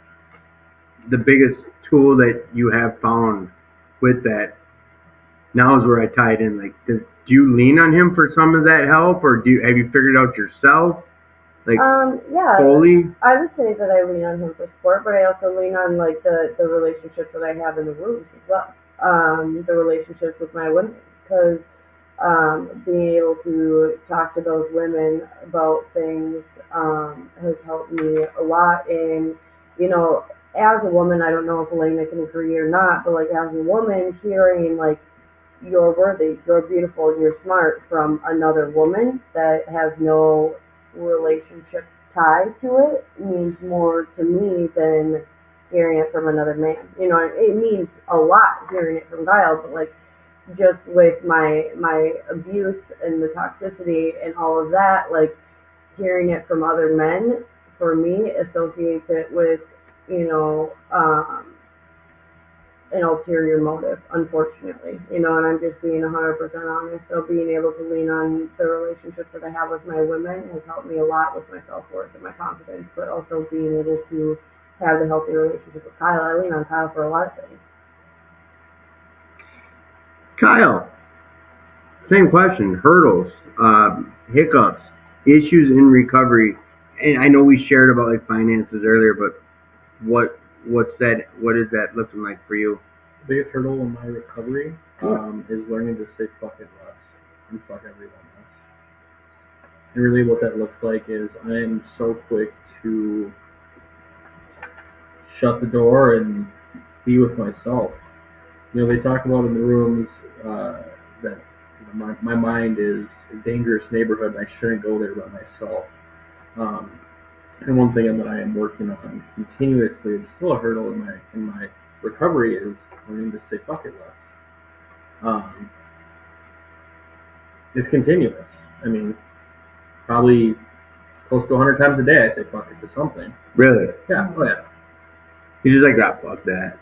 the biggest tool that you have found with that now is where I tie it in. Like, do you lean on him for some of that help, or have you figured it out yourself? Like, Yeah, fully? I would say that I lean on him for support, but I also lean on like the relationships that I have in the rooms as well. The relationships with my women, because being able to talk to those women about things has helped me a lot. And you know, as a woman, I don't know if Elena can agree or not, but like as a woman, hearing like you're worthy, you're beautiful, you're smart from another woman that has no relationship tie to it means more to me than hearing it from another man. You know, it means a lot hearing it from Kyle, but like just with my abuse and the toxicity and all of that, like hearing it from other men for me associates it with, you know, an ulterior motive, unfortunately, you know, and I'm just being 100% honest. So being able to lean on the relationships that I have with my women has helped me a lot with my self-worth and my confidence, but also being able to have a healthy relationship with Kyle. I lean on Kyle for a lot of things. Kyle, same question. Hurdles, hiccups, issues in recovery. And I know we shared about like finances earlier, but what's that? What is that looking like for you? The biggest hurdle in my recovery is learning to say fuck it less and fuck everyone else. And really what that looks like is I am so quick to shut the door and be with myself. You know, they talk about in the rooms that you know, my mind is a dangerous neighborhood and I shouldn't go there by myself. And one thing that I am working on continuously, it's still a hurdle in my recovery, is learning to say fuck it less. It's continuous. I mean, probably close to 100 times a day I say fuck it to something. Really? Yeah, oh yeah. You just like, ah, fuck that.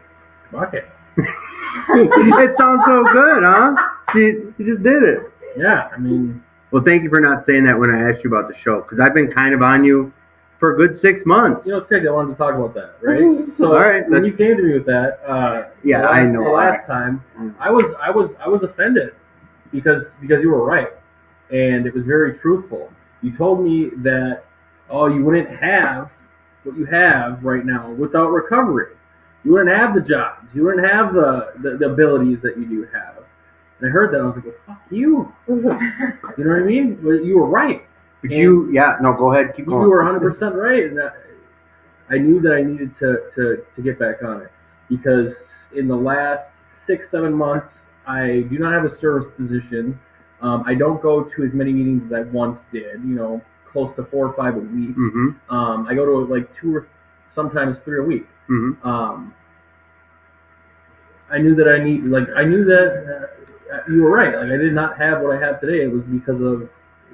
Fuck it. It sounds so good, huh? You just did it. Yeah, I mean. Well, thank you for not saying that when I asked you about the show, because I've been kind of on you for a good 6 months. You know, it's crazy. I wanted to talk about that, right? So, all right, when you came to me with that, I know. The last time, I was offended because you were right, and it was very truthful. You told me that, oh, you wouldn't have what you have right now without recovery. You wouldn't have the jobs. You wouldn't have the abilities that you do have. And I heard that. I was like, well, fuck you. You know what I mean? You were right. But no, go ahead. Keep going. You were 100% right. And I knew that I needed to get back on it. Because in the last 6-7 months, I do not have a service position. I don't go to as many meetings as I once did, close to 4 or 5 a week. Mm-hmm. I go to like 2 or sometimes 3 a week. Mm-hmm. I knew that you were right. Like I did not have what I have today. It was because of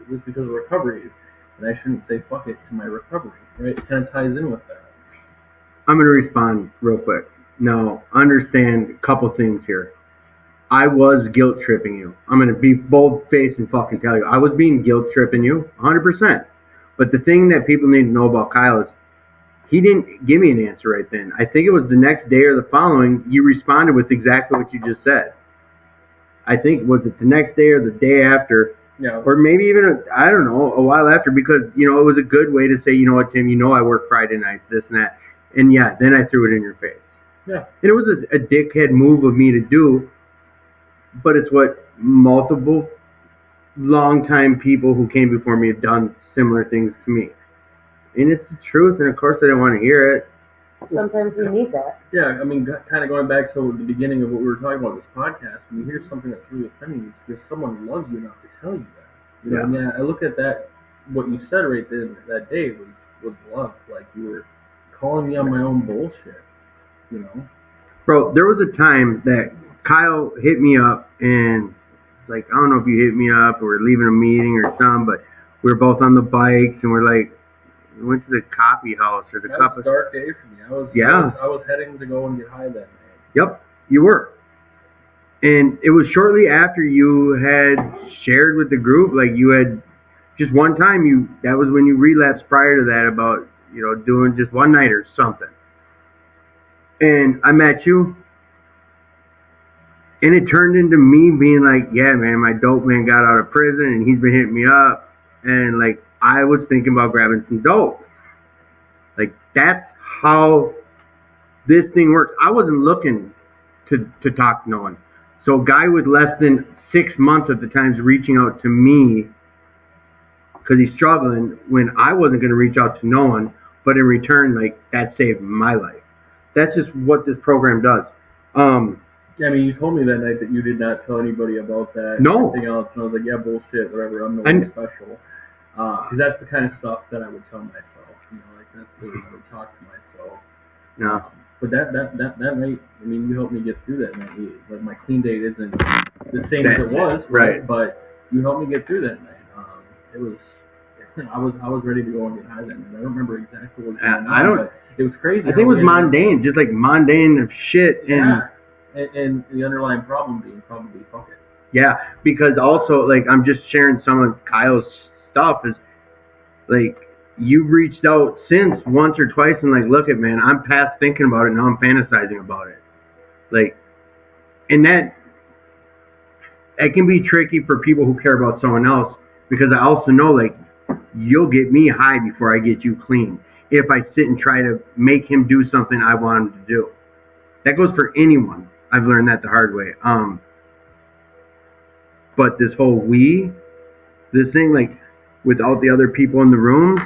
recovery, and I shouldn't say fuck it to my recovery. Right? It kind of ties in with that. I'm gonna respond real quick. Now, understand a couple things here. I was guilt tripping you. I'm gonna be bold faced and fucking tell you, I was being guilt tripping you, 100%. But the thing that people need to know about Kyle is he didn't give me an answer right then. I think it was the next day or the following, you responded with exactly what you just said. I think, was it the next day or the day after? Yeah. Or maybe even, I don't know, a while after, because, it was a good way to say, you know what, Tim, I work Friday nights, this and that. And yeah, then I threw it in your face. Yeah. And it was a dickhead move of me to do, but it's what multiple longtime people who came before me have done similar things to me. And it's the truth, and of course I didn't want to hear it. Sometimes you need that. Yeah, I mean, kind of going back to the beginning of what we were talking about in this podcast, when you hear something that's really offending, it's because someone loves you enough to tell you that. Yeah. I mean, I look at that, what you said right then that day was love. Like you were calling me on my own bullshit, Bro, there was a time that Kyle hit me up, and like, I don't know if you hit me up or leaving a meeting or something, but we were both on the bikes, and we went to the coffee house or the that cup. was a dark day for me. I was heading to go and get high that night. Yep, you were. And it was shortly after you had shared with the group, like you had just one time, that was when you relapsed prior to that about, doing just one night or something. And I met you, and it turned into me being like, yeah, man, my dope man got out of prison and he's been hitting me up. And like, I was thinking about grabbing some dope. Like, that's how this thing works. I wasn't looking to talk to no one. So a guy with less than 6 months at the time is reaching out to me because he's struggling when I wasn't going to reach out to no one. But in return, like, that saved my life. That's just what this program does. Yeah, I mean, you told me that night that you did not tell anybody about that. No. Anything else, and I was like, yeah, bullshit, whatever. I'm no one special. Because that's the kind of stuff that I would tell myself. Like that's the way I would talk to myself. No. But that night, I mean, you helped me get through that night. Like my clean date isn't the same as it was, right? But you helped me get through that night. It was. I was ready to go and get high that night. I don't remember exactly what was going on. But it was crazy. I think it was mundane, just like mundane of shit. Yeah. And the underlying problem being probably fuck it. Yeah, because also, like, I'm just sharing some of Kyle's stuff is, like, you've reached out since once or twice and, like, look at, man, I'm past thinking about it, now I'm fantasizing about it. Like, and that can be tricky for people who care about someone else, because I also know, like, you'll get me high before I get you clean if I sit and try to make him do something I want him to do. That goes for anyone. I've learned that the hard way. But this whole this thing, like, without the other people in the rooms,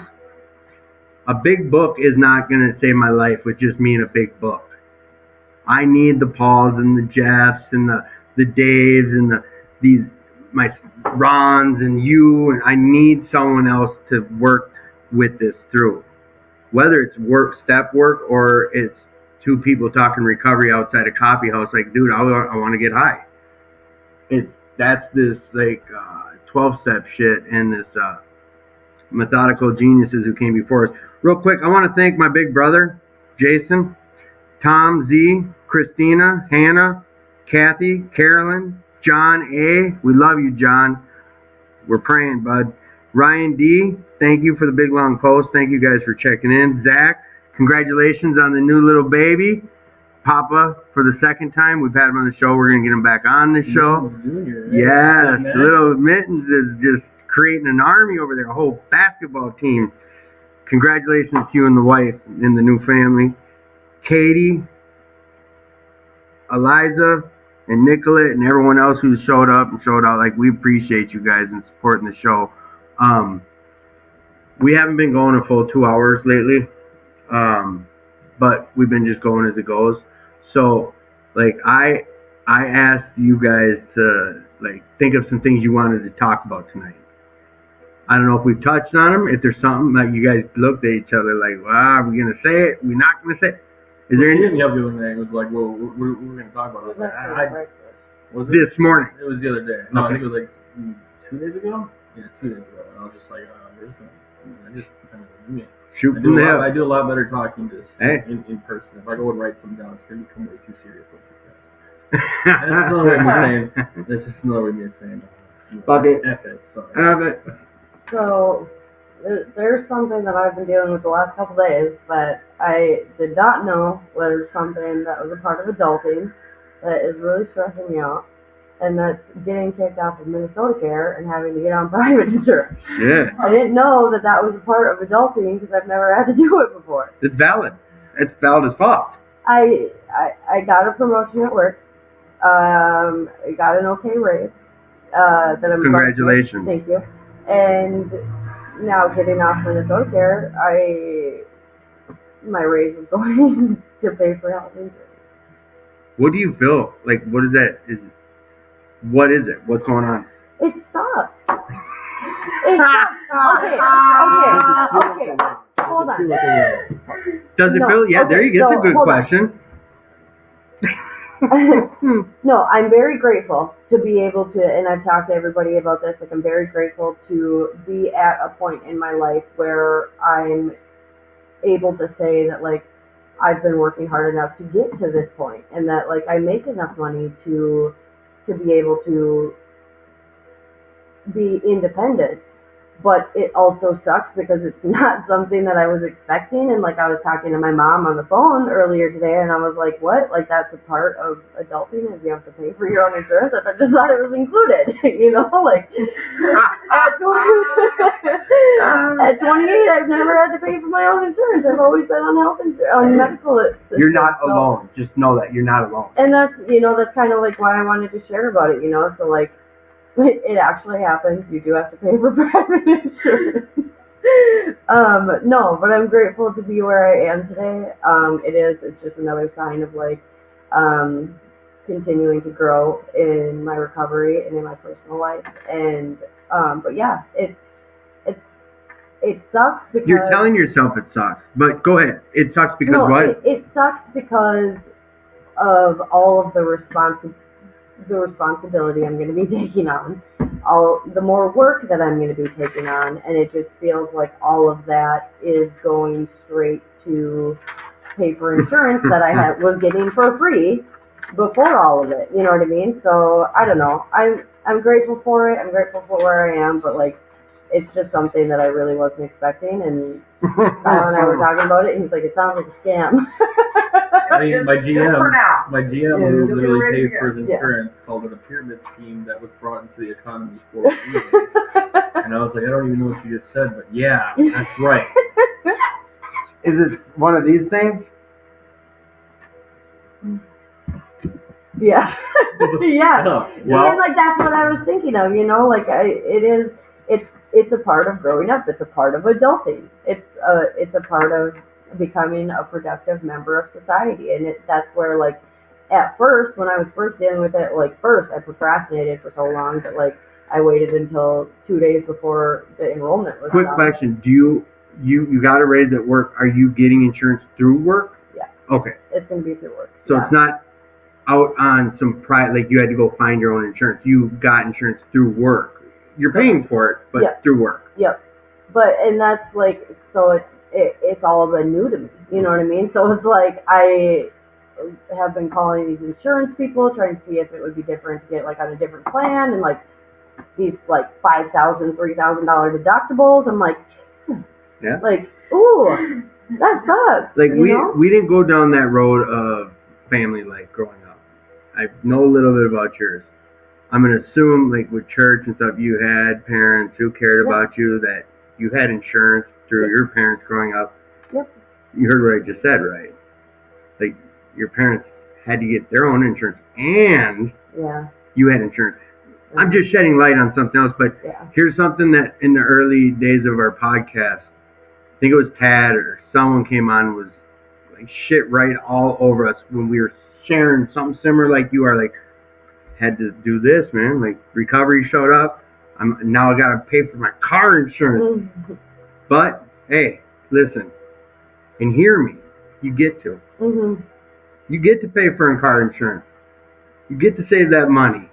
a big book is not going to save my life with just me in a big book. I need the Pauls and the Jeffs and the Daves and my Rons and you, and I need someone else to work with this through. Whether it's step work, or it's two people talking recovery outside a coffee house, like, dude, I want to get high. That's this, like, 12-step shit and this methodical geniuses who came before us. Real quick, I want to thank my big brother, Jason, Tom Z, Christina, Hannah, Kathy, Carolyn, John A. We love you, John. We're praying, bud. Ryan D, thank you for the big long post. Thank you guys for checking in. Zach, congratulations on the new little baby. Papa, for the second time. We've had him on the show. We're going to get him back on the show. Junior, right? Yes, little Mittens is just creating an army over there, a whole basketball team. congratulations to you and the wife and the new family. Katie, Eliza, and Nicolette, and everyone else who showed up and showed out. Like, we appreciate you guys and supporting the show. We haven't been going a full 2 hours lately, but we've been just going as it goes. So, like, I asked you guys to like think of some things you wanted to talk about tonight. I don't know if we've touched on them. If there's something like you guys looked at each other like, "Wow, are we gonna say it? We're not gonna say it." Is there She any? didn't the other day. It was like, well, we're going to talk about it. I was like, was it? This morning. It was the other day. No, Okay. I think it was like 2 days ago. Yeah, 2 days ago. And I was just like, we're just gonna, I just kind of, Shoot I from the I hip. do a lot better talking just Hey. in person. If I go and write something down, it's going to become way too serious way too fast. That's another way of me saying. That's just another way of me saying. Fuck it. F it. Sorry. Have it. So there's something that I've been dealing with the last couple days that I did not know was something that was a part of adulting that is really stressing me out, and that's getting kicked off of Minnesota Care and having to get on private insurance. Yeah, I didn't know that that was a part of adulting because I've never had to do it before. it's valid. It's valid as fuck. I got a promotion at work. I got an okay raise. That I'm Congratulations. Thank you. And now getting off Minnesota Care, my raise is going to pay for health insurance. What do you feel like? What is that? What is it? What's going on? It sucks. It sucks. Okay. Hold on. Does it No, feel? Yeah, okay, there you go. That's so a good hold on. question. No, I'm very grateful to be able to, and I've talked to everybody about this, like I'm very grateful to be at a point in my life where I'm able to say that like I've been working hard enough to get to this point and that like I make enough money to be able to be independent. But it also sucks because it's not something that I was expecting. And like I was talking to my mom on the phone earlier today, and I was like, "What? Like that's a part of adulting is you have to pay for your own insurance?" I just thought it was included, you know. Like at 28, I've never had to pay for my own insurance. I've always been on health insurance, on medical assistance. You're not so- alone. Just know that you're not alone. And that's that's kind of like why I wanted to share about it, So like. It actually happens. You do have to pay for private insurance. No, but I'm grateful to be where I am today. It's just another sign of like continuing to grow in my recovery and in my personal life. And but yeah, it sucks because You're telling yourself it sucks, but go ahead. It sucks because no, what? It sucks because of all of the responsibility I'm going to be taking on, the more work that I'm going to be taking on, and it just feels like all of that is going straight to pay for insurance that I was getting for free before all of it. You know what I mean? So I don't know. I'm grateful for it. I'm grateful for where I am, but like it's just something that I really wasn't expecting. And Kyle and I were talking about it, and he's like, "It sounds like a scam." I mean, my Just for now. GM Yeah, who you'll be literally ready pays to for his Yeah. insurance called it a pyramid scheme that was brought into the economy for a reason. And I was like, I don't even know what you just said, but yeah, that's right. Is it one of these things? Yeah. Yeah. No. See, and like that's what I was thinking of, like it's a part of growing up. It's a part of adulting. It's a part of becoming a productive member of society. And that's where like at first, when I was first dealing with it, like first I procrastinated for so long that like I waited until 2 days before the enrollment was Quick done. question: Do you got a raise at work? Are you getting insurance through work? Yeah. Okay. It's gonna be through work. So Yeah. it's not out on some private, like you had to go find your own insurance. You got insurance through work. You're paying for it, but Yeah. through work. Yep. But and that's like so it's all been new to me. You know what I mean? So it's like I have been calling these insurance people trying to see if it would be different to get like on a different plan and like these like $5,000, $3,000 deductibles. I'm like, Jesus. Yeah. Like, ooh, that sucks. Like you know? we didn't go down that road of family life growing up. I know a little bit about yours. I'm gonna assume like with church and stuff, you had parents who cared Yeah. about you, that you had insurance through Yes. your parents growing up. Yep. You heard what I just said, right? Like your parents had to get their own insurance, and Yeah. you had insurance. I'm just shedding light on something else, but Yeah. here's something that in the early days of our podcast, I think it was Tad or someone came on, was like shit right all over us when we were sharing something similar like you are. Like, had to do this, man. Like, recovery showed up. Now I gotta pay for my car insurance. Mhm. But hey, listen and hear me. You get to. Mhm. You get to pay for car insurance. You get to save that money.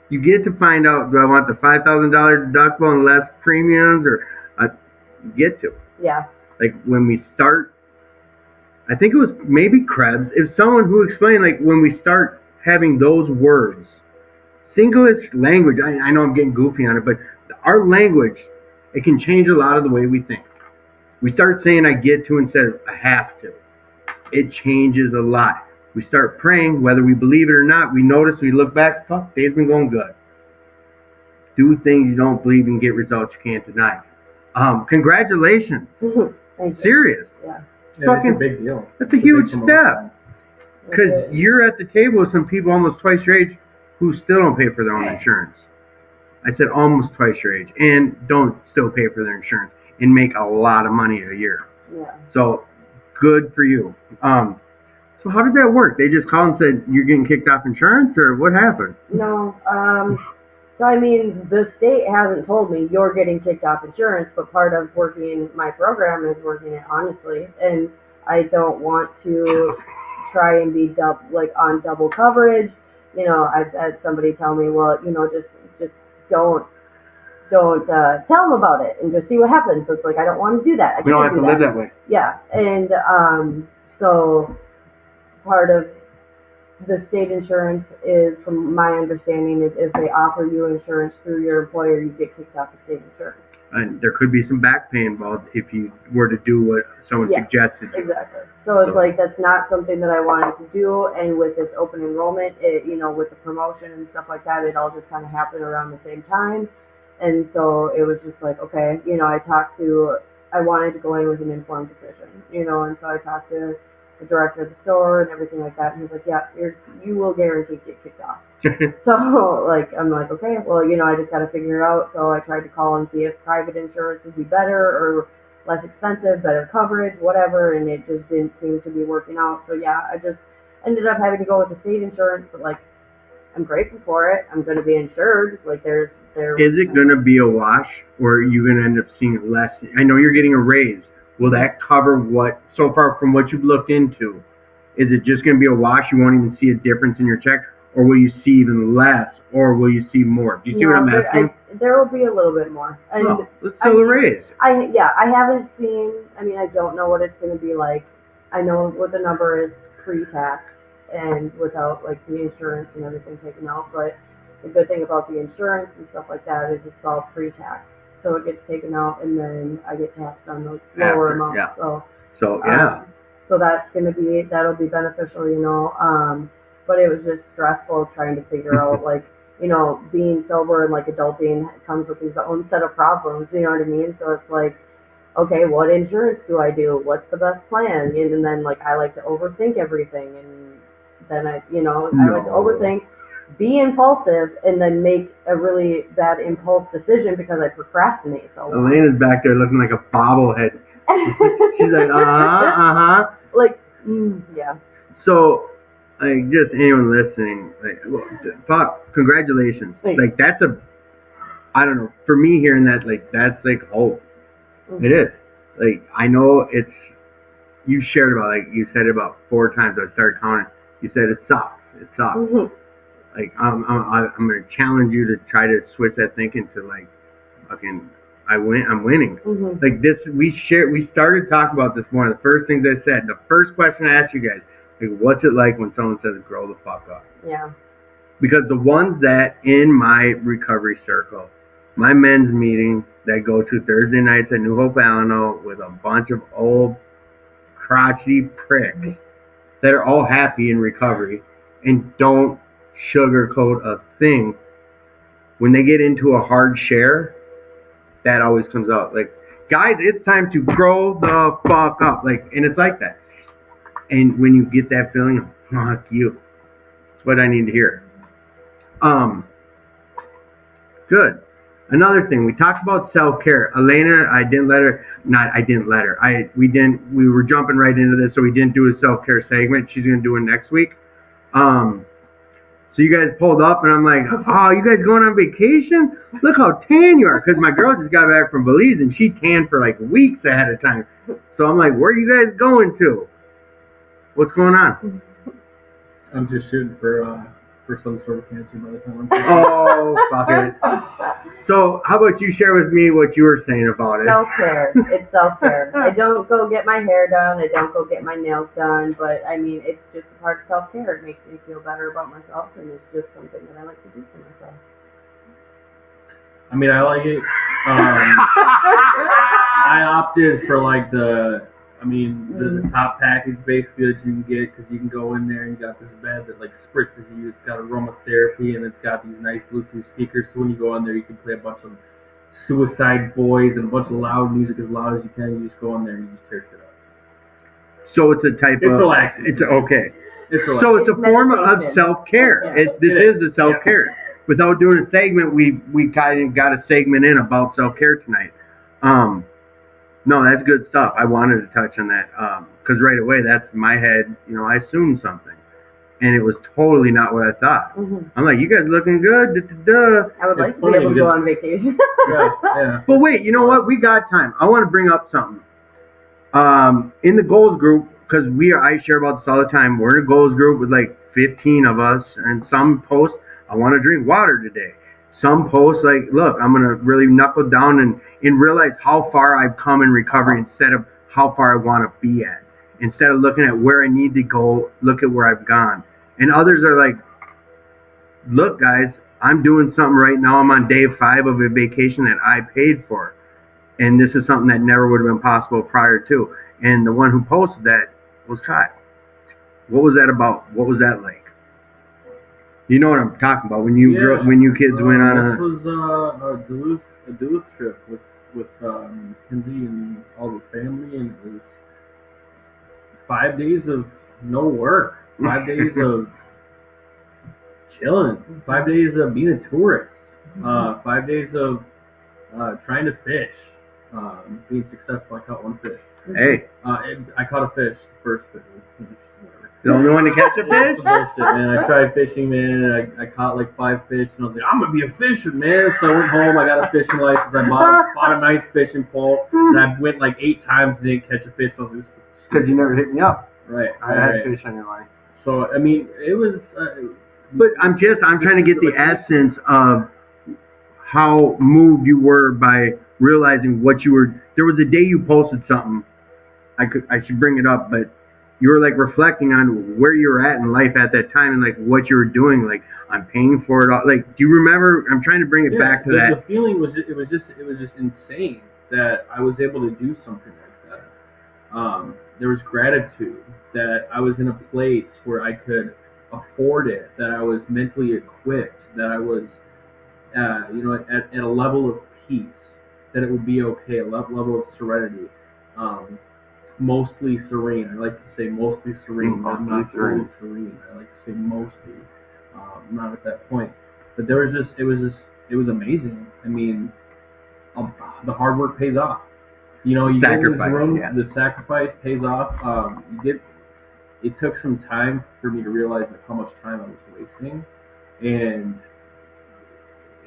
You get to find out, do I want the $5,000 deductible and less premiums, or you get to. Yeah. Like when we start, I think it was maybe Krebs. It was someone who explained, like, when we start having those words, Singlish language. I know I'm getting goofy on it, but our language, it can change a lot of the way we think. We start saying I get to instead of I have to. It changes a lot. We start praying, whether we believe it or not. We notice, we look back, fuck, day's been going good. Do things you don't believe and get results you can't deny. Congratulations. Thank you. Serious. Yeah. Yeah, it's a big deal. That's a It's huge big step. promotion. Because you're at the table with some people almost twice your age who still don't pay for their own insurance. I said almost twice your age, and don't still pay for their insurance and make a lot of money a year. Yeah. So good for you. So how did that work? They just called and said you're getting kicked off insurance, or what happened? No. So I mean, the state hasn't told me you're getting kicked off insurance, but part of working my program is working it honestly, and I don't want to try and be on double coverage. You know, I've had somebody tell me, well, you know, just don't tell them about it and just see what happens. So it's like, I don't want to do that. We don't have to live that way. Yeah, and so part of the state insurance is, from my understanding, is if they offer you insurance through your employer, you get kicked off the state insurance. And there could be some back pay involved if you were to do what someone Yeah, suggested. Exactly. So it's like, that's not something that I wanted to do. And with this open enrollment, you know, with the promotion and stuff like that, it all just kind of happened around the same time. And so it was just like, okay, you know, I wanted to go in with an informed decision, you know, and so I talked to the director of the store and everything like that. And he's like, yeah, you will guaranteed get kicked off. So like, I'm like, okay, well, you know, I just got to figure it out. So I tried to call and see if private insurance would be better or less expensive, better coverage, whatever. And it just didn't seem to be working out. So yeah, I just ended up having to go with the state insurance, but like, I'm grateful for it. I'm going to be insured. Like is it going to be a wash, or are you going to end up seeing less? I know you're getting a raise. Will that cover what, so far from what you've looked into, is it just going to be a wash? You won't even see a difference in your check, or will you see even less, or will you see more? Do you see what I'm asking? There will be a little bit more. And let's still a raise. I haven't seen, I mean, I don't know what it's going to be like. I know what the number is pre-tax and without like the insurance and everything taken out, but the good thing about the insurance and stuff like that is it's all pre-tax. So it gets taken out, and then I get taxed on the lower amount. Yeah. So that'll be beneficial, you know. But it was just stressful trying to figure out, like, you know, being sober and like adulting comes with its own set of problems. You know what I mean? So it's like, okay, what insurance do I do? What's the best plan? And then like I like to overthink everything, and then I like to overthink, be impulsive, and then make a really bad impulse decision because I procrastinate so long. Elena's back there looking like a bobblehead. She's like, Like, yeah. So, like, just anyone listening, like, fuck, congratulations. Like, that's I don't know, for me hearing that, like, that's like hope. Mm-hmm. It is. Like, I know you shared about, like, you said it about 4 times. I started counting. You said it sucks. It sucks. Mm-hmm. Like, I'm going to challenge you to try to switch that thinking to, like, fucking, I'm winning. Mm-hmm. Like, this, we started talking about this morning. The first things I said, the first question I asked you guys, like, what's it like when someone says, grow the fuck up? Yeah. Because the ones that in my recovery circle, my men's meeting that I go to Thursday nights at New Hope, Alano, with a bunch of old crotchety pricks that are all happy in recovery and don't sugarcoat a thing. When they get into a hard share, that always comes out. Like, guys, it's time to grow the fuck up. Like, and it's like that. And when you get that feeling of fuck you, it's what I need to hear. Good. Another thing, we talked about self-care. Elena, we were jumping right into this, so we didn't do a self-care segment. She's going to do it next week. So you guys pulled up, and I'm like, oh, you guys going on vacation? Look how tan you are. Because my girl just got back from Belize, and she tanned for like weeks ahead of time. So I'm like, where are you guys going to? What's going on? I'm just shooting for some sort of cancer by the time I'm Oh, fuck it. So how about you share with me what you were saying about it? Self-care. It's self-care. I don't go get my hair done. I don't go get my nails done. But, I mean, it's just a part of self-care. It makes me feel better about myself, and it's just something that I like to do for myself. I mean, I like it. I opted for like the top package basically that you can get, because you can go in there and you got this bed that like spritzes you. It's got aromatherapy and it's got these nice Bluetooth speakers. So when you go in there, you can play a bunch of Suicide Boys and a bunch of loud music as loud as you can. You just go in there and you just tear shit up. So it's a type It's of relaxing. It's okay. It's relaxing. So it's a form of meditation. self-care. Yeah. This is a self-care. Without doing a segment, we kind of got a segment in about self-care tonight. No, that's good stuff. I wanted to touch on that because right away, that's my head. You know, I assumed something, and it was totally not what I thought. Mm-hmm. I'm like, you guys looking good. Da-da-da. I would like It's to be funny able to go because- on vacation. Yeah. But wait, you know what? We got time. I want to bring up something. In the goals group, because I share about this all the time. We're in a goals group with like 15 of us, and some post, I want to drink water today. Some posts like, look, I'm going to really knuckle down and realize how far I've come in recovery instead of how far I want to be at. Instead of looking at where I need to go, look at where I've gone. And others are like, look, guys, I'm doing something right now. I'm on day 5 of a vacation that I paid for. And this is something that never would have been possible prior to. And the one who posted that was Kyle. What was that about? What was that like? You know what I'm talking about when you kids went on This was a Duluth trip with Kenzie and all the family, and it was 5 days of no work, 5 days of chilling, 5 days of being a tourist, 5 days of trying to fish, being successful. I caught one fish. Hey, I caught a fish. The first fish was whatever. the only one to catch a That's fish? some bullshit, man. I tried fishing, man, and I caught like 5 fish, and I was like, I'm gonna be a fisherman, man. So I went home, I got a fishing license, I bought a nice fishing pole, and I went like 8 times and didn't catch a fish. So I was like, this is Because you never hit me up. right. I had fish on your line. So I mean, it was. But I'm trying to get the essence of how moved you were by realizing what you were. There was a day you posted something. I should bring it up, but you were like reflecting on where you were at in life at that time and like what you were doing. Like, I'm paying for it all. Like, do you remember? I'm trying to bring it back to that. The feeling was it was just insane that I was able to do something like that. There was gratitude that I was in a place where I could afford it, that I was mentally equipped, that I was, at a level of peace, that it would be okay, a level of serenity, mostly serene. I like to say mostly serene. I'm not fully serene. I like to say mostly. I'm not at that point, but it was amazing. I mean, the hard work pays off. You know, you get in these rooms, yes. The sacrifice pays off. It took some time for me to realize like how much time I was wasting, and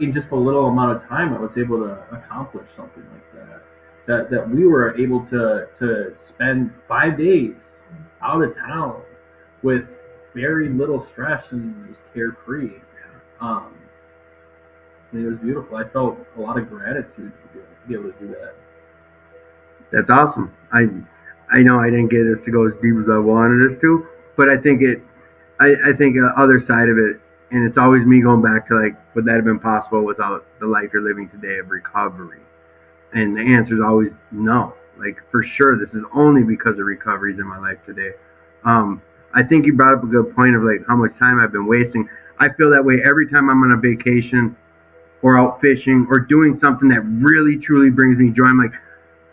in just a little amount of time, I was able to accomplish something like that. That we were able to spend 5 days out of town with very little stress, and it was carefree. It was beautiful. I felt a lot of gratitude to be able to do that. That's awesome. I know I didn't get us to go as deep as I wanted us to, but I think I think the other side of it, and it's always me going back to like, would that have been possible without the life you're living today of recovery? And the answer is always no. Like, for sure, this is only because of recoveries in my life today. I think you brought up a good point of like how much time I've been wasting. I feel that way every time I'm on a vacation or out fishing or doing something that really truly brings me joy. I'm like,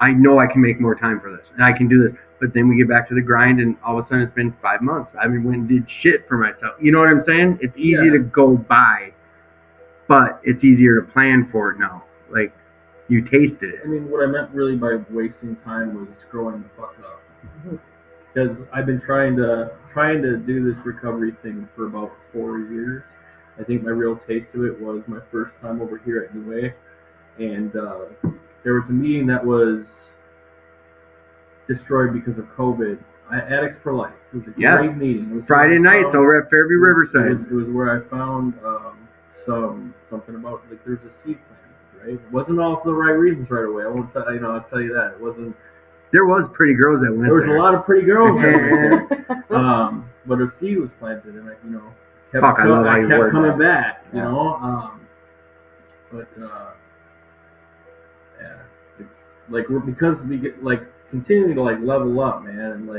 I know I can make more time for this and I can do this. But then we get back to the grind and all of a sudden it's been 5 months. I went and did shit for myself. You know what I'm saying? It's easy to go by, but it's easier to plan for it now. Like, you tasted it. I mean, what I meant really by wasting time was growing the fuck up. Because I've been trying to do this recovery thing for about 4 years. I think my real taste of it was my first time over here at New Way, and there was a meeting that was destroyed because of COVID. Addicts for Life. It was a great meeting. It was Friday nights over at Fairview Riverside. It was where I found something about, like, there's a seed planted, right? It wasn't all for the right reasons right away. I won't tell I'll tell you that. It wasn't. There was pretty girls that went. There was there. a lot of pretty girls that went there. But a seed was planted, and I kept coming back. Yeah, it's like because we get continuing to level up, man, and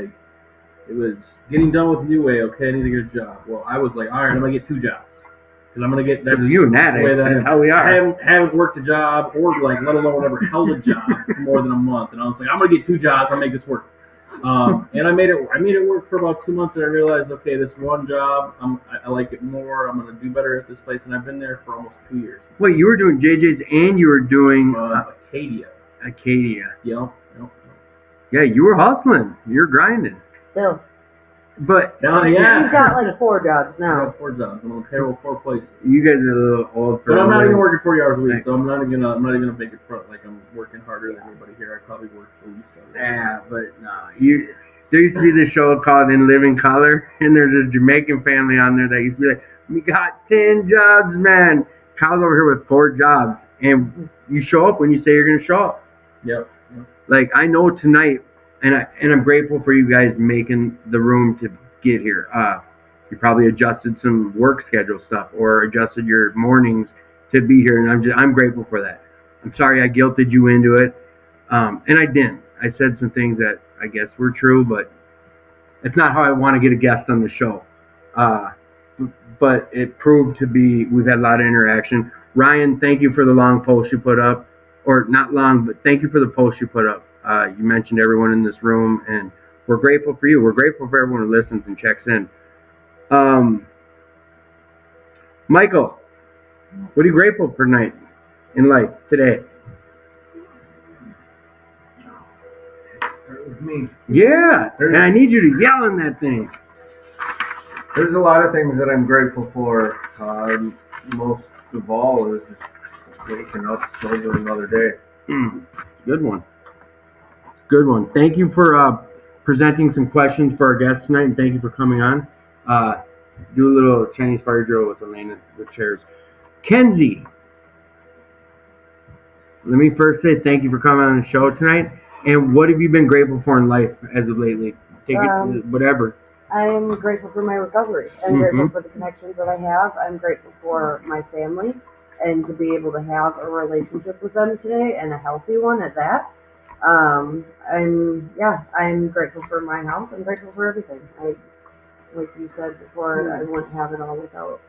it was getting done with New Way. Okay, I need to get a job. Well, I was like, all right, I'm gonna get 2 jobs because I'm gonna get. That's you and that. That's how we are. I haven't worked a job or let alone ever held a job for more than a month, and I was like, I'm gonna get 2 jobs. I'll make this work. And I made it work for about 2 months, and I realized, okay, this one job, I like it more. I'm gonna do better at this place, and I've been there for almost 2 years. Wait, you were doing JJ's and you were doing Acadia. Yep. Yeah, you were hustling. You're grinding. Still. But He's got like 4 jobs now. I got 4 jobs. I'm on payroll 4 places. You guys are a little old. But I'm not even working 40 hours a week, so I'm not even gonna make it front like I'm working harder than anybody here. I probably work the least. Yeah, but no, there used to be this show called In Living Color, and there's this Jamaican family on there that used to be like, we got 10 jobs, man. Kyle's over here with 4 jobs, and you show up when you say you're gonna show up. Yep. Like, I know tonight, and I'm grateful for you guys making the room to get here. You probably adjusted some work schedule stuff or adjusted your mornings to be here, and I'm grateful for that. I'm sorry I guilted you into it, and I didn't. I said some things that I guess were true, but it's not how I want to get a guest on the show. But it proved to be. We've had a lot of interaction. Ryan, thank you for the long post you put up. Or not long, but thank you for the post you put up. You mentioned everyone in this room, and we're grateful for you. We're grateful for everyone who listens and checks in. Michael, what are you grateful for tonight in life today? Start with me. Yeah, and I need you to yell in that thing. There's a lot of things that I'm grateful for. Most of all is just waking up sober another day. It's a good one. Good one. Thank you for presenting some questions for our guests tonight, and thank you for coming on. Do a little Chinese fire drill with Elena with chairs. Kenzie, let me first say thank you for coming on the show tonight. And what have you been grateful for in life as of lately? Take it, whatever. I'm grateful for my recovery. I'm grateful for the connections that I have. I'm grateful for my family and to be able to have a relationship with them today, and a healthy one at that. I'm grateful for my house. I'm grateful for everything. Like you said before, I wouldn't have it all without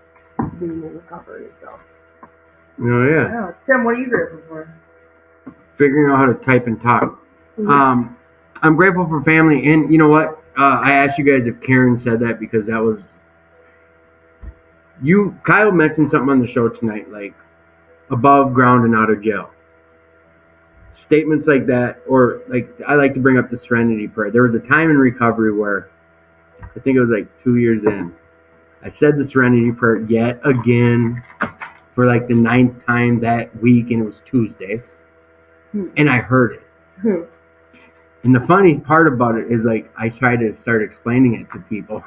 being in recovery. So. Oh yeah. Tim, what are you grateful for? Figuring out how to type and talk. I'm grateful for family, and you know what? I asked you guys if Karen said that because that was you. Kyle mentioned something on the show tonight, like above ground and out of jail. Statements like that, or like I like to bring up the Serenity Prayer. There was a time in recovery where I think it was like 2 years in. I said the Serenity Prayer yet again for like the 9th time that week, and it was Tuesday, and I heard it. And the funny part about it is, like, I try to start explaining it to people.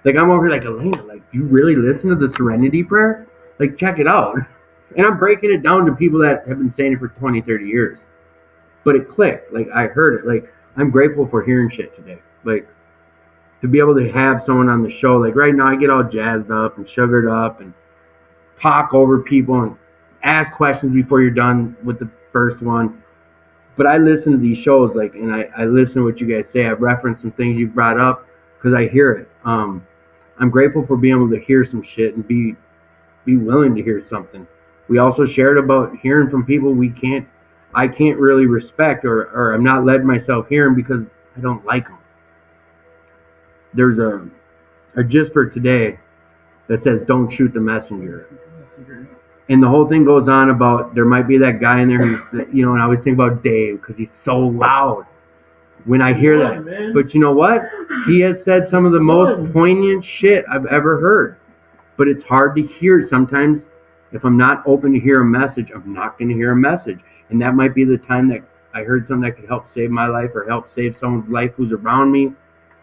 Like, I'm over here like, Elena, like, do you really listen to the Serenity Prayer? Like, check it out. And I'm breaking it down to people that have been saying it for 20, 30 years. But it clicked. Like, I heard it. Like, I'm grateful for hearing shit today. Like, to be able to have someone on the show. Like, right now I get all jazzed up and sugared up and talk over people and ask questions before you're done with the first one. But I listen to these shows, like, and I listen to what you guys say. I reference some things you brought up because I hear it. I'm grateful for being able to hear some shit and be willing to hear something. We also shared about hearing from people we can't I can't really respect or I'm not letting myself hear them because I don't like them. There's a gist for today that says don't shoot the messenger. And the whole thing goes on about there might be that guy in there who's, you know, and I always think about Dave because he's so loud when I hear that. But you know what? He has said some of the most poignant shit I've ever heard. But it's hard to hear. Sometimes if I'm not open to hear a message, I'm not going to hear a message. And that might be the time that I heard something that could help save my life or help save someone's life who's around me,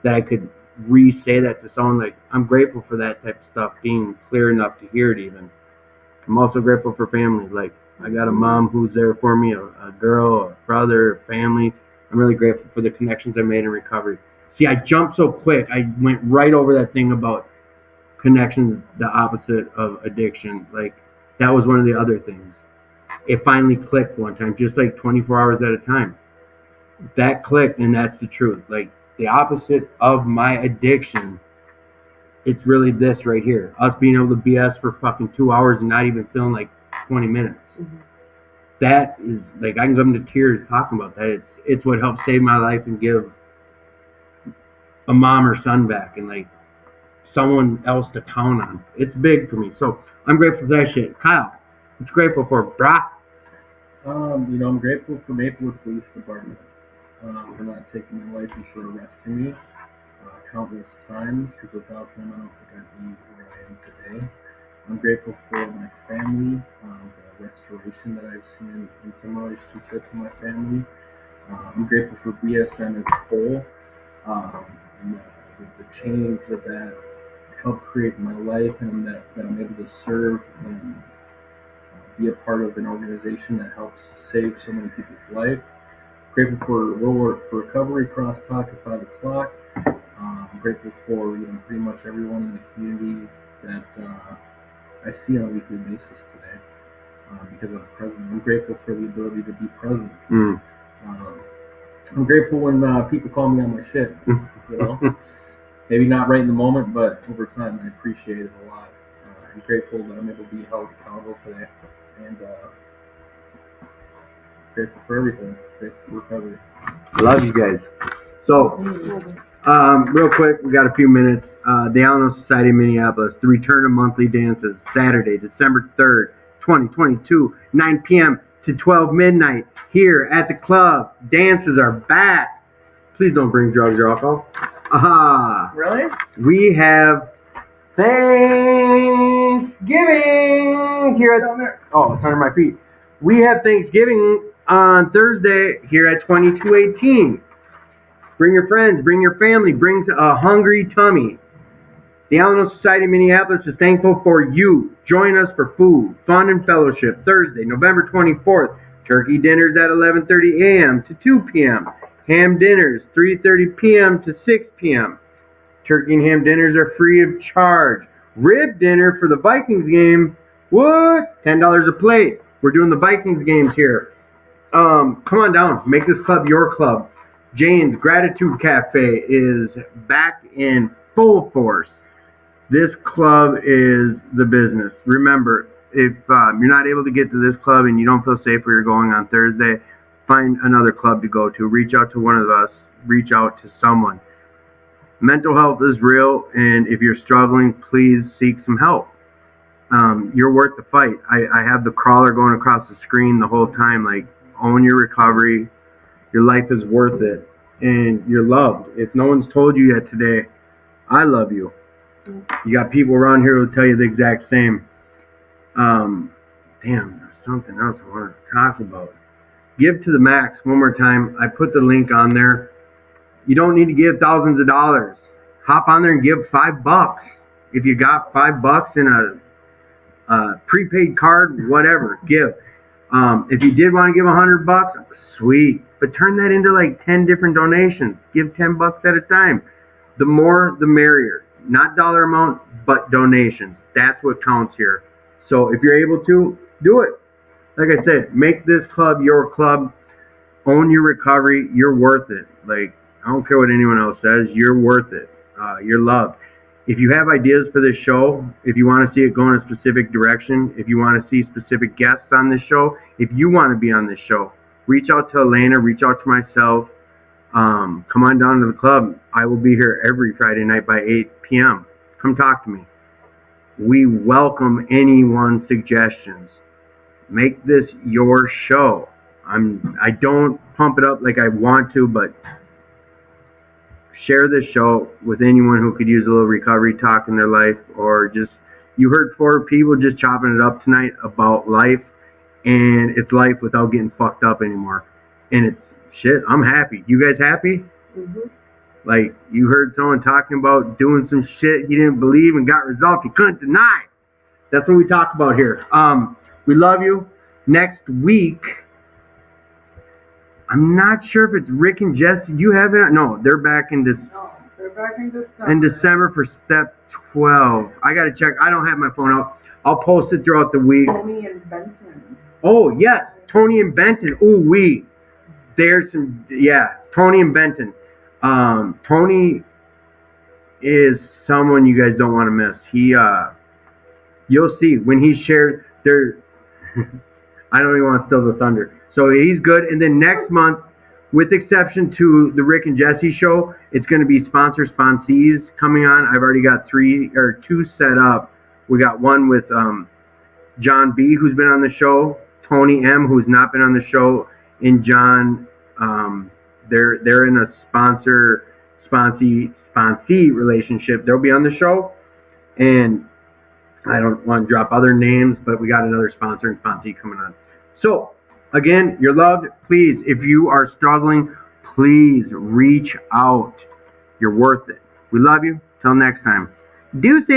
that I could re-say that to someone. Like, I'm grateful for that type of stuff being clear enough to hear it even. I'm also grateful for family. Like, I got a mom who's there for me, a girl, a brother, a family. I'm really grateful for the connections I made in recovery. See, I jumped so quick. I went right over that thing about connections, the opposite of addiction. Like, that was one of the other things. It finally clicked one time, just like 24 hours at a time. That clicked, and that's the truth. Like, the opposite of my addiction, it's really this right here. Us being able to BS for fucking 2 hours and not even feeling like 20 minutes. Mm-hmm. That is, like, I can come to tears talking about that. It's what helped save my life and give a mom or son back and, like, someone else to count on. It's big for me. So I'm grateful for that shit. Kyle, what's grateful for, brah? You know, I'm grateful for Maplewood Police Department for not taking my life and for arresting me countless times, because without them I don't think I'd be where I am today. I'm grateful for my family, the restoration that I've seen in some relationships in my family. I'm grateful for BSN as a whole, and the change that helped create my life, and that I'm able to serve and be a part of an organization that helps save so many people's lives. Grateful for Will Work for Recovery Crosstalk at 5 o'clock. I'm grateful for, you know, pretty much everyone in the community that I see on a weekly basis today because I'm present. I'm grateful for the ability to be present. I'm grateful when people call me on my shit. You know, maybe not right in the moment, but over time I appreciate it a lot. I'm grateful that I'm able to be held accountable today, and grateful for everything. Grateful for recovery. Love you guys. So, real quick, we got a few minutes. The Alamo Society of Minneapolis, the return of monthly dances, Saturday, December 3rd, 2022, 9 p.m. to 12 midnight, here at the club. Dances are back. Please don't bring drugs or alcohol. Really? We have Thanksgiving here at... Oh, it's under my feet. We have Thanksgiving on Thursday here at 2218. Bring your friends, bring your family, bring a hungry tummy. The Alamo Society of Minneapolis is thankful for you. Join us for food, fun, and fellowship Thursday, November 24th. Turkey dinners at 11:30 a.m. to 2 p.m. Ham dinners 3:30 p.m. to 6 p.m. Turkey and ham dinners are free of charge. Rib dinner for the Vikings game. What? $10 a plate. We're doing the Vikings games here. Come on down. Make this club your club. Jane's Gratitude Cafe is back in full force. This club is the business. Remember, if you're not able to get to this club and you don't feel safe where you're going on Thursday, find another club to go to. Reach out to one of us. Reach out to someone. Mental health is real, and if you're struggling, please seek some help. You're worth the fight. I have the crawler going across the screen the whole time. Like, own your recovery. Your life is worth it, and you're loved. If no one's told you yet today, I love you. You got people around here who will tell you the exact same. Damn, there's something else I wanted to talk about. Give to the max. One more time. I put the link on there. You don't need to give thousands of dollars. Hop on there and give $5. If you got $5 in a prepaid card, whatever, give. If you did want to give $100, sweet. But turn that into like 10 different donations. Give $10 at a time. The more, the merrier. Not dollar amount, but donations. That's what counts here. So if you're able to, do it. Like I said, make this club your club. Own your recovery. You're worth it. Like, I don't care what anyone else says. You're worth it. You're loved. If you have ideas for this show, if you want to see it go in a specific direction, if you want to see specific guests on this show, if you want to be on this show, reach out to Elena, reach out to myself. Come on down to the club. I will be here every Friday night by 8 p.m. Come talk to me. We welcome anyone's suggestions. Make this your show. I don't pump it up like I want to, but share this show with anyone who could use a little recovery talk in their life, or just, you heard 4 people just chopping it up tonight about life, and it's life without getting fucked up anymore. And it's shit. I'm happy. You guys happy? Mm-hmm. Like, you heard someone talking about doing some shit he didn't believe and got results he couldn't deny. That's what we talk about here. We love you. Next week, I'm not sure if it's Rick and Jesse. Do you have it? No, they're back in this. No, they're back in December. In December for step 12. I gotta check. I don't have my phone out. I'll post it throughout the week. Tony and Benton. Oh yes, Tony and Benton. Ooh, there's some. Yeah, Tony and Benton. Tony is someone you guys don't want to miss. You'll see when he shared there. I don't even want to steal the thunder. So he's good. And then next month, with exception to the Rick and Jesse show, it's going to be sponsees coming on. I've already got 2 set up. We got one with John B, who's been on the show, Tony M, who's not been on the show, and John. They're in a sponsee relationship. They'll be on the show, and I don't want to drop other names, but we got another sponsor and sponsee coming on. So again, you're loved. Please, if you are struggling, please reach out. You're worth it. We love you. Till next time. Deuces.